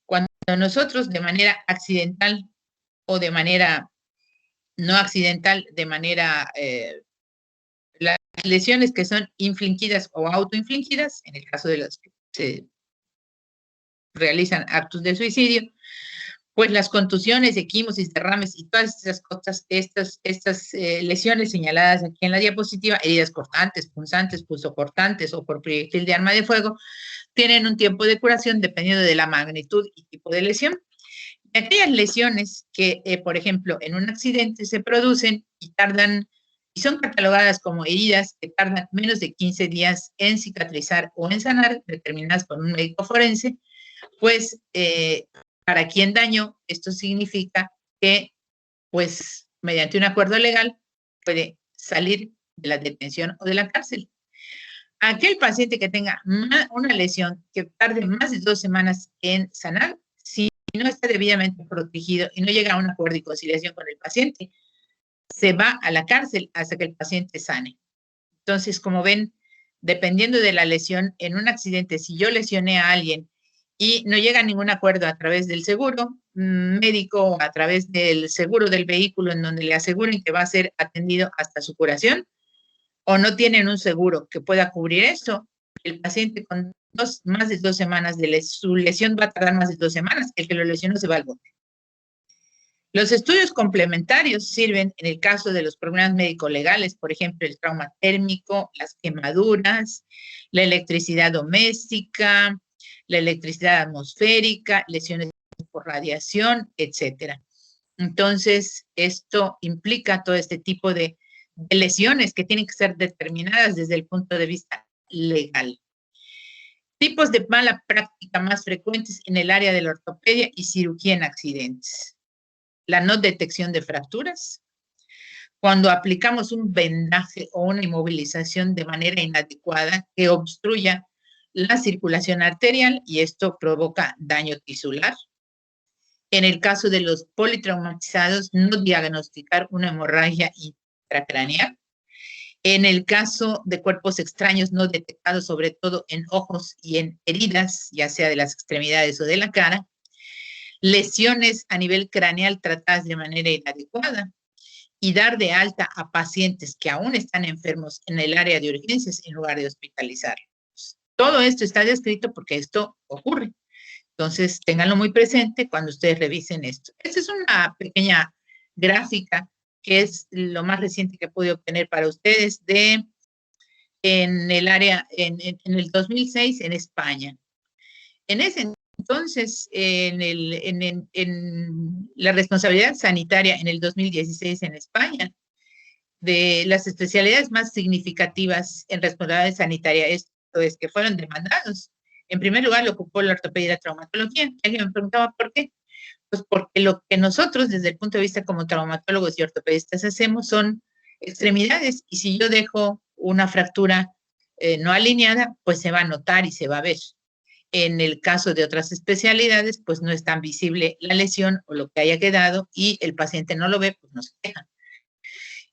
Cuando nosotros de manera accidental o de manera no accidental, de manera, las lesiones que son infligidas o autoinfligidas, en el caso de los que se realizan actos de suicidio, pues las contusiones, equimosis, derrames y todas esas cosas, estas lesiones señaladas aquí en la diapositiva, heridas cortantes, punzantes, punzocortantes o por proyectil de arma de fuego, tienen un tiempo de curación dependiendo de la magnitud y tipo de lesión. Aquellas lesiones que, por ejemplo, en un accidente se producen y tardan, y son catalogadas como heridas que tardan menos de 15 días en cicatrizar o en sanar, determinadas por un médico forense, pues para quien dañó, esto significa que, pues, mediante un acuerdo legal, puede salir de la detención o de la cárcel. Aquel paciente que tenga una lesión que tarde más de 2 semanas en sanar, si no está debidamente protegido y no llega a un acuerdo y conciliación con el paciente, se va a la cárcel hasta que el paciente sane. Entonces, como ven, dependiendo de la lesión, en un accidente, si yo lesioné a alguien y no llega a ningún acuerdo a través del seguro médico, a través del seguro del vehículo en donde le aseguren que va a ser atendido hasta su curación, o no tienen un seguro que pueda cubrir esto, el paciente con más de 2 semanas de su lesión va a tardar más de 2 semanas, el que lo lesionó se va al bote. Los estudios complementarios sirven en el caso de los problemas médico-legales, por ejemplo, el trauma térmico, las quemaduras, la electricidad doméstica, la electricidad atmosférica, lesiones por radiación, etcétera. Entonces, esto implica todo este tipo de lesiones que tienen que ser determinadas desde el punto de vista legal. Tipos de mala práctica más frecuentes en el área de la ortopedia y cirugía en accidentes. La no detección de fracturas. Cuando aplicamos un vendaje o una inmovilización de manera inadecuada que obstruya la circulación arterial y esto provoca daño tisular. En el caso de los politraumatizados, no diagnosticar una hemorragia intracraneal. En el caso de cuerpos extraños no detectados, sobre todo en ojos y en heridas, ya sea de las extremidades o de la cara. Lesiones a nivel craneal tratadas de manera inadecuada. Y dar de alta a pacientes que aún están enfermos en el área de urgencias en lugar de hospitalizarlos. Todo esto está descrito porque esto ocurre. Entonces, ténganlo muy presente cuando ustedes revisen esto. Esta es una pequeña gráfica que es lo más reciente que pude obtener para ustedes en el área, en el 2006 en España. En ese entonces, en la responsabilidad sanitaria en el 2016 en España, de las especialidades más significativas en responsabilidad sanitaria, esto es que fueron demandados. En primer lugar, lo ocupó la ortopedia y la traumatología. Alguien me preguntaba por qué. Pues porque lo que nosotros desde el punto de vista como traumatólogos y ortopedistas hacemos son extremidades, y si yo dejo una fractura no alineada, pues se va a notar y se va a ver. En el caso de otras especialidades, pues no es tan visible la lesión o lo que haya quedado y el paciente no lo ve, pues no se queja.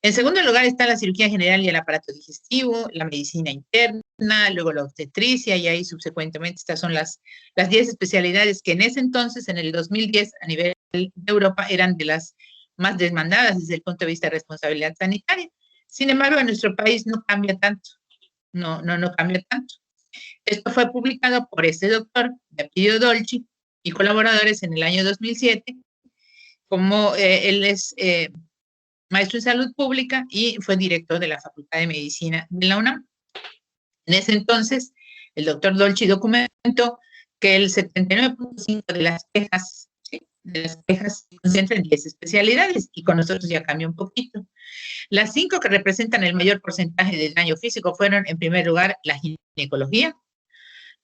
En segundo lugar está la cirugía general y el aparato digestivo, la medicina interna, luego la obstetricia, y ahí subsecuentemente estas son las 10 especialidades que en ese entonces, en el 2010, a nivel de Europa, eran de las más demandadas desde el punto de vista de responsabilidad sanitaria. Sin embargo, en nuestro país no cambia tanto, no cambia tanto. Esto fue publicado por este doctor, de apellido Dolci, y colaboradores en el año 2007, como él es maestro en salud pública y fue director de la Facultad de Medicina de la UNAM. En ese entonces, el doctor Dolci documentó que el 79.5% de las quejas, ¿sí?, se concentra en 10 especialidades, y con nosotros ya cambia un poquito. Las 5 que representan el mayor porcentaje de daño físico fueron, en primer lugar, la ginecología,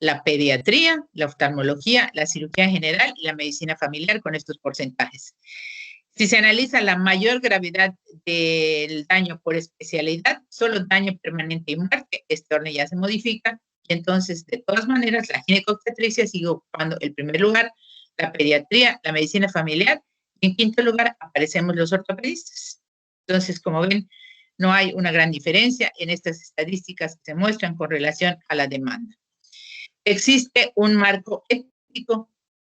la pediatría, la oftalmología, la cirugía general y la medicina familiar, con estos porcentajes. Si se analiza la mayor gravedad del daño por especialidad, solo daño permanente y muerte, este orden ya se modifica, y entonces, de todas maneras, la ginecobstetricia sigue ocupando el primer lugar, la pediatría, la medicina familiar, y en quinto lugar aparecemos los ortopedistas. Entonces, como ven, no hay una gran diferencia en estas estadísticas que se muestran con relación a la demanda. Existe un marco ético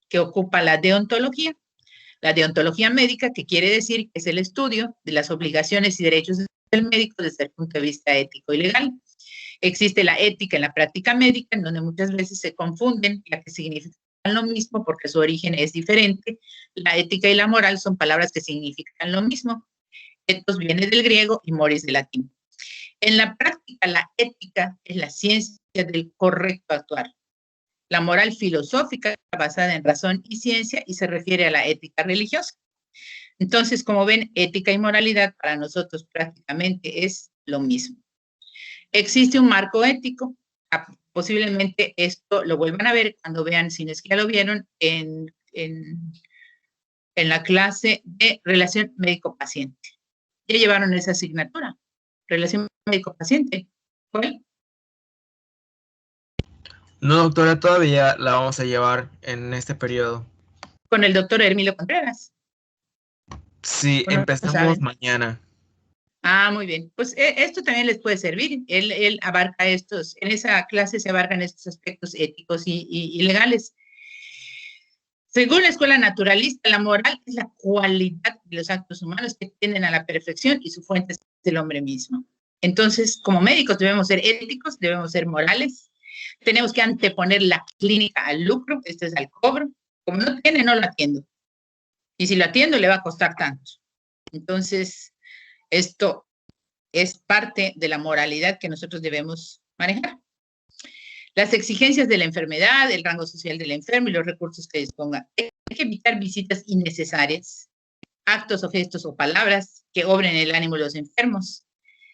que ocupa la deontología. La deontología médica, que quiere decir que es el estudio de las obligaciones y derechos del médico desde el punto de vista ético y legal. Existe la ética en la práctica médica, en donde muchas veces se confunden, ya que significan lo mismo porque su origen es diferente. La ética y la moral son palabras que significan lo mismo. Ethos viene del griego y moris del latín. En la práctica, la ética es la ciencia del correcto actuar. La moral filosófica basada en razón y ciencia, y se refiere a la ética religiosa. Entonces, como ven, ética y moralidad para nosotros prácticamente es lo mismo. Existe un marco ético. Posiblemente esto lo vuelvan a ver cuando vean, si no es que ya lo vieron, en la clase de relación médico-paciente. Ya llevaron esa asignatura, relación médico-paciente. ¿Cuál? No, doctora, todavía la vamos a llevar en este periodo. Con el doctor Hermilo Contreras. Sí, Bueno, empezamos mañana. Ah, muy bien. Pues esto también les puede servir. Él abarca estos, en esa clase se abarcan estos aspectos éticos y legales. Según la escuela naturalista, la moral es la cualidad de los actos humanos que tienden a la perfección, y su fuente es el hombre mismo. Entonces, como médicos debemos ser éticos, debemos ser morales. Tenemos que anteponer la clínica al lucro, esto es al cobro. Como no tiene, no lo atiendo. Y si lo atiendo, le va a costar tanto. Entonces, esto es parte de la moralidad que nosotros debemos manejar. Las exigencias de la enfermedad, el rango social del enfermo y los recursos que disponga. Hay que evitar visitas innecesarias, actos o gestos o palabras que obren el ánimo de los enfermos,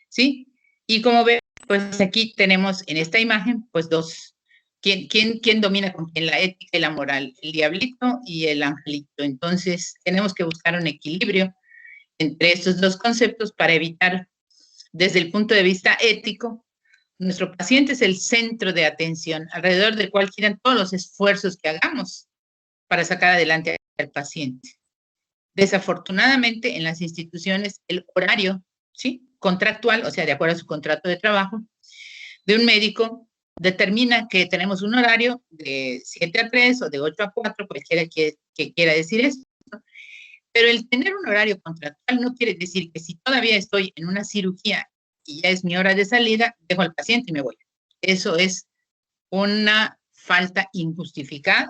¿sí? Y como ven, pues aquí tenemos en esta imagen, pues dos. ¿Quién domina con quién? La ética y la moral, el diablito y el angelito. Entonces, tenemos que buscar un equilibrio entre estos dos conceptos para evitar, desde el punto de vista ético, nuestro paciente es el centro de atención, alrededor del cual giran todos los esfuerzos que hagamos para sacar adelante al paciente. Desafortunadamente, en las instituciones, el horario, ¿sí?, contractual, o sea, de acuerdo a su contrato de trabajo, de un médico, determina que tenemos un horario de 7 a 3 o de 8 a 4, cualquiera que quiera decir esto. Pero el tener un horario contractual no quiere decir que si todavía estoy en una cirugía y ya es mi hora de salida, dejo al paciente y me voy. Eso es una falta injustificada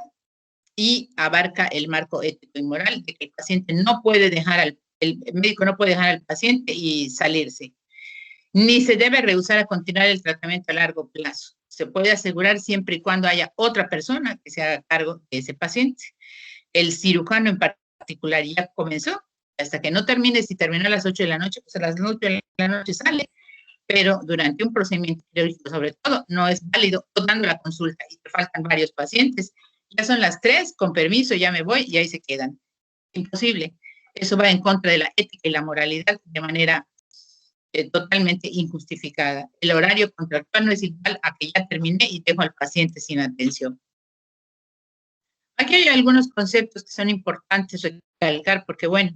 y abarca el marco ético y moral de que el paciente no puede dejar el médico no puede dejar al paciente y salirse. Ni se debe rehusar a continuar el tratamiento a largo plazo. Se puede asegurar siempre y cuando haya otra persona que se haga cargo de ese paciente. El cirujano en particular ya comenzó, hasta que no termine, si terminó a las 8 de la noche, pues a las 8 de la noche sale, pero durante un procedimiento quirúrgico, sobre todo, no es válido dando la consulta y te faltan varios pacientes. Ya son las 3, con permiso, ya me voy y ahí se quedan. Imposible. Eso va en contra de la ética y la moralidad de manera totalmente injustificada. El horario contractual no es igual a que ya terminé y dejo al paciente sin atención. Aquí hay algunos conceptos que son importantes recalcar porque, bueno,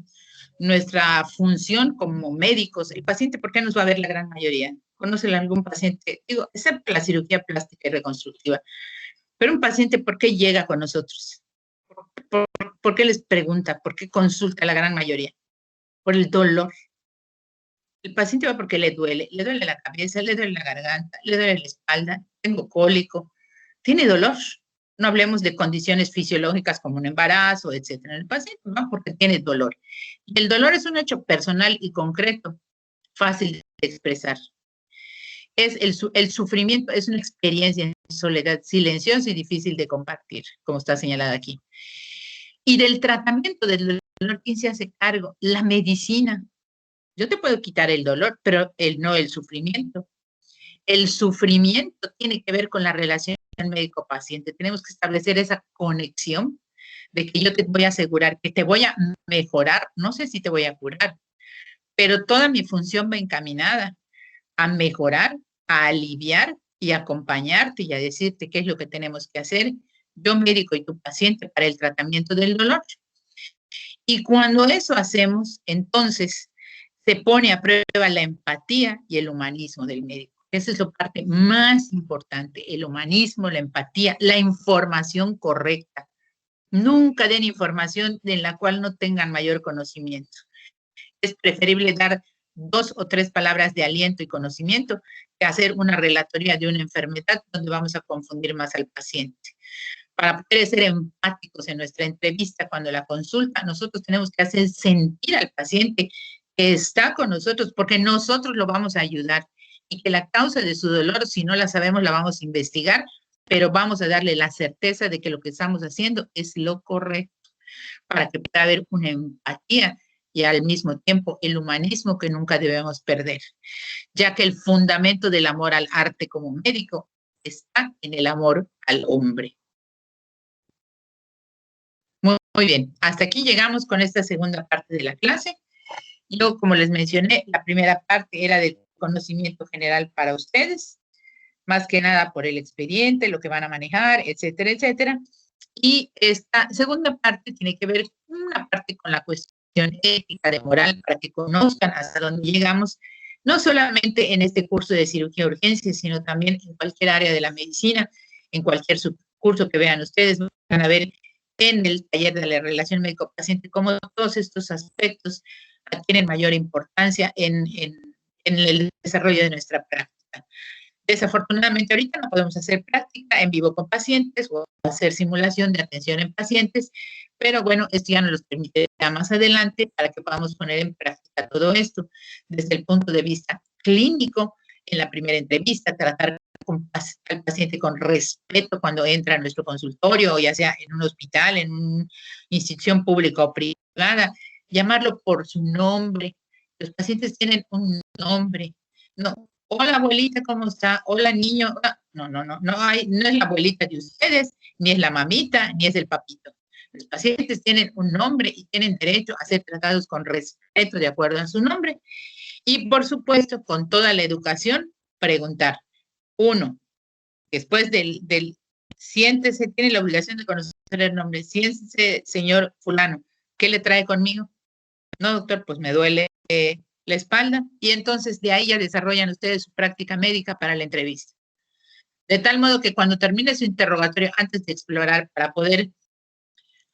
nuestra función como médicos, el paciente, ¿por qué nos va a ver la gran mayoría? ¿Conocen algún paciente? Digo, excepto la cirugía plástica y reconstructiva. Pero un paciente, ¿por qué llega con nosotros? ¿Por qué les pregunta? ¿Por qué consulta la gran mayoría? Por el dolor. El paciente va porque le duele la cabeza, le duele la garganta, le duele la espalda, tengo cólico, tiene dolor. No hablemos de condiciones fisiológicas como un embarazo, etcétera. El paciente va porque tiene dolor. Y el dolor es un hecho personal y concreto, fácil de expresar. Es el sufrimiento, es una experiencia en soledad, silenciosa y difícil de compartir, como está señalada aquí. Y del tratamiento del dolor, ¿quién se hace cargo? La medicina. Yo te puedo quitar el dolor, pero no el sufrimiento. El sufrimiento tiene que ver con la relación médico-paciente. Tenemos que establecer esa conexión de que yo te voy a asegurar que te voy a mejorar. No sé si te voy a curar, pero toda mi función va encaminada a mejorar, a aliviar y a acompañarte y a decirte qué es lo que tenemos que hacer, yo médico y tu paciente, para el tratamiento del dolor. Y cuando eso hacemos, entonces se pone a prueba la empatía y el humanismo del médico. Esa es la parte más importante, el humanismo, la empatía, la información correcta. Nunca den información en la cual no tengan mayor conocimiento. Es preferible dar 2 o 3 palabras de aliento y conocimiento que hacer una relatoría de una enfermedad donde vamos a confundir más al paciente. Para poder ser empáticos en nuestra entrevista, cuando la consulta, nosotros tenemos que hacer sentir al paciente que está con nosotros, porque nosotros lo vamos a ayudar y que la causa de su dolor, si no la sabemos, la vamos a investigar, pero vamos a darle la certeza de que lo que estamos haciendo es lo correcto, para que pueda haber una empatía y al mismo tiempo el humanismo que nunca debemos perder, ya que el fundamento del amor al arte como médico está en el amor al hombre. Muy bien, hasta aquí llegamos con esta segunda parte de la clase. Yo, como les mencioné, la primera parte era de conocimiento general para ustedes, más que nada por el expediente, lo que van a manejar, etcétera, etcétera. Y esta segunda parte tiene que ver una parte con la cuestión ética, de moral, para que conozcan hasta dónde llegamos, no solamente en este curso de cirugía de urgencia, sino también en cualquier área de la medicina, en cualquier subcurso que vean ustedes, van a ver en el taller de la relación médico-paciente cómo todos estos aspectos tienen mayor importancia en el desarrollo de nuestra práctica. Desafortunadamente, ahorita no podemos hacer práctica en vivo con pacientes o hacer simulación de atención en pacientes, pero bueno, esto ya nos lo permite más adelante para que podamos poner en práctica todo esto desde el punto de vista clínico. En la primera entrevista, tratar al paciente con respeto cuando entra a nuestro consultorio, ya sea en un hospital, en una institución pública o privada, llamarlo por su nombre. Los pacientes tienen un nombre. No, hola abuelita, ¿cómo está? Hola niño. No es la abuelita de ustedes, ni es la mamita, ni es el papito. Los pacientes tienen un nombre y tienen derecho a ser tratados con respeto de acuerdo a su nombre. Y por supuesto, con toda la educación, preguntar. Uno, después del siéntese, tiene la obligación de conocer el nombre. Siéntese, señor fulano, ¿qué le trae conmigo? No, doctor, pues me duele la espalda. Y entonces de ahí ya desarrollan ustedes su práctica médica para la entrevista. De tal modo que cuando termine su interrogatorio, antes de explorar, para poder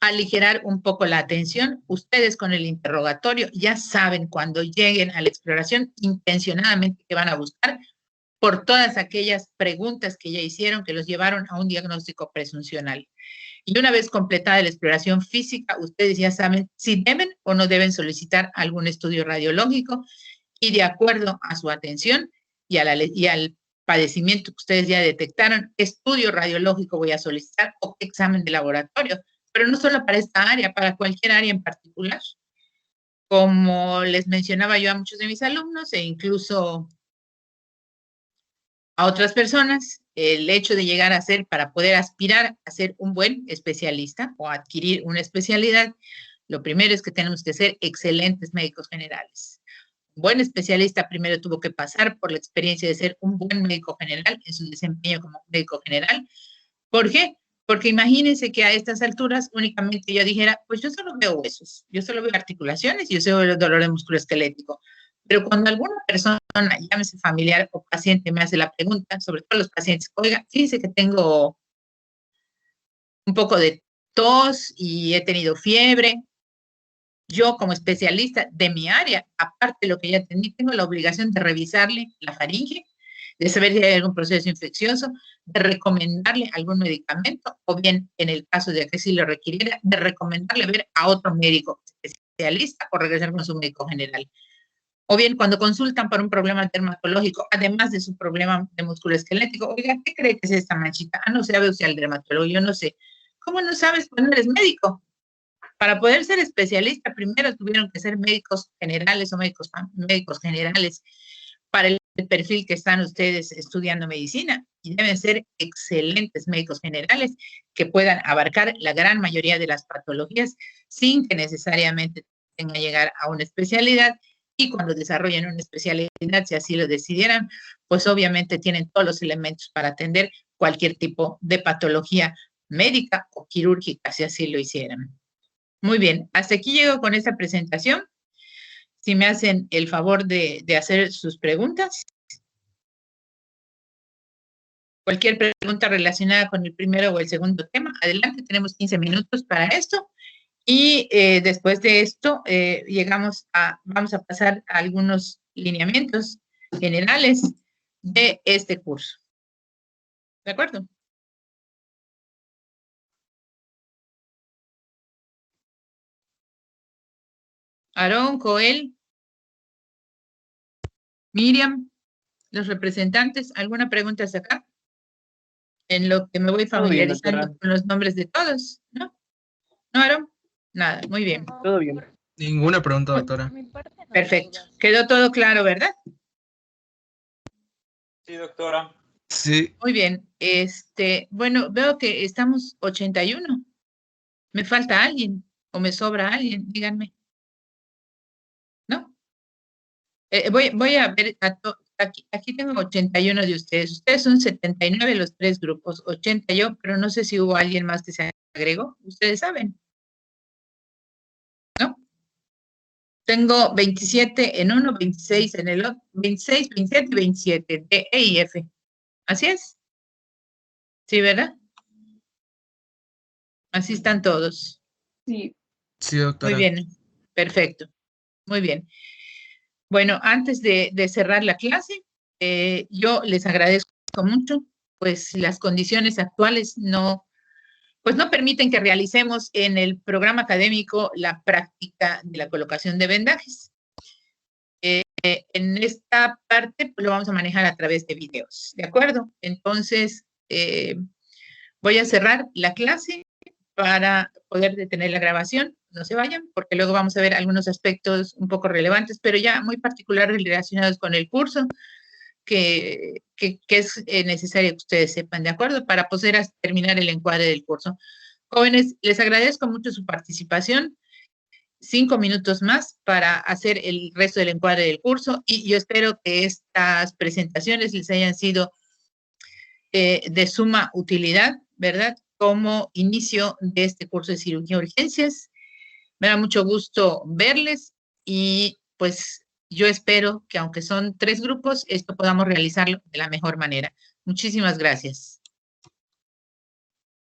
aligerar un poco la atención, ustedes con el interrogatorio ya saben cuando lleguen a la exploración intencionadamente que van a buscar por todas aquellas preguntas que ya hicieron que los llevaron a un diagnóstico presuncional. Y una vez completada la exploración física, ustedes ya saben si deben o no deben solicitar algún estudio radiológico y de acuerdo a su atención y al padecimiento que ustedes ya detectaron, ¿qué estudio radiológico voy a solicitar o qué examen de laboratorio? Pero no solo para esta área, para cualquier área en particular. Como les mencionaba yo a muchos de mis alumnos e incluso a otras personas, el hecho de llegar a ser, para poder aspirar a ser un buen especialista o adquirir una especialidad, Lo primero es que tenemos que ser excelentes médicos generales. Un buen especialista primero tuvo que pasar por la experiencia de ser un buen médico general en su desempeño como médico general. ¿Por qué? Porque imagínense que a estas alturas únicamente yo dijera, pues yo solo veo huesos, yo solo veo articulaciones y yo solo veo dolor musculoesquelético. Pero cuando alguna persona, llámese familiar o paciente, me hace la pregunta, sobre todo los pacientes, oiga, fíjese que tengo un poco de tos y he tenido fiebre. Yo como especialista de mi área, aparte de lo que ya atendí, tengo la obligación de revisarle la faringe, de saber si hay algún proceso infeccioso, de recomendarle algún medicamento, o bien, en el caso de que sí lo requiriera, de recomendarle ver a otro médico especialista o regresar con su médico general. O bien, cuando consultan por un problema dermatológico, además de su problema de musculoesquelético, oiga, ¿qué cree que es esta manchita? Ah, no sabe usted al dermatólogo, yo no sé. ¿Cómo no sabes? Pues no eres médico. Para poder ser especialista, primero tuvieron que ser médicos generales o médicos generales para el perfil que están ustedes estudiando medicina, y deben ser excelentes médicos generales que puedan abarcar la gran mayoría de las patologías sin que necesariamente tengan que llegar a una especialidad, y cuando desarrollen una especialidad, si así lo decidieran, pues obviamente tienen todos los elementos para atender cualquier tipo de patología médica o quirúrgica, si así lo hicieran. Muy bien, hasta aquí llego con esta presentación. Si me hacen el favor de hacer sus preguntas. Cualquier pregunta relacionada con el primero o el segundo tema, adelante, tenemos 15 minutos para esto. Y después de esto, vamos a pasar a algunos lineamientos generales de este curso. ¿De acuerdo? Aarón, Joel, Miriam, los representantes, ¿alguna pregunta hasta acá? En lo que me voy familiarizando con los nombres de todos, ¿no? ¿No, Aarón? Nada, muy bien. Todo bien. Ninguna pregunta, doctora. Perfecto. Quedó todo claro, ¿verdad? Sí, doctora. Sí. Muy bien. Bueno, veo que estamos 81. ¿Me falta alguien o me sobra alguien? Díganme. ¿No? Voy a ver, aquí tengo 81 de ustedes. Ustedes son 79 los tres grupos, 80 yo, pero no sé si hubo alguien más que se agregó. Ustedes saben. ¿No? Tengo 27 en uno, 26 en el otro, 26, 27 y 27, D, E y F. ¿Así es? ¿Sí, verdad? Así están todos. Sí. Sí, doctora. Muy bien, perfecto. Muy bien. Bueno, antes de cerrar la clase, yo les agradezco mucho, pues las condiciones actuales pues no permiten que realicemos en el programa académico la práctica de la colocación de vendajes. En esta parte pues, lo vamos a manejar a través de videos, ¿de acuerdo? Entonces, voy a cerrar la clase para poder detener la grabación. No se vayan, porque luego vamos a ver algunos aspectos un poco relevantes, pero ya muy particulares relacionados con el curso, que es necesario que ustedes sepan, ¿de acuerdo? Para poder terminar el encuadre del curso. Jóvenes, les agradezco mucho su participación. 5 minutos más para hacer el resto del encuadre del curso, y yo espero que estas presentaciones les hayan sido de suma utilidad, ¿verdad? Como inicio de este curso de cirugía de urgencias. Me da mucho gusto verles y pues yo espero que aunque son 3 grupos, esto podamos realizarlo de la mejor manera. Muchísimas gracias.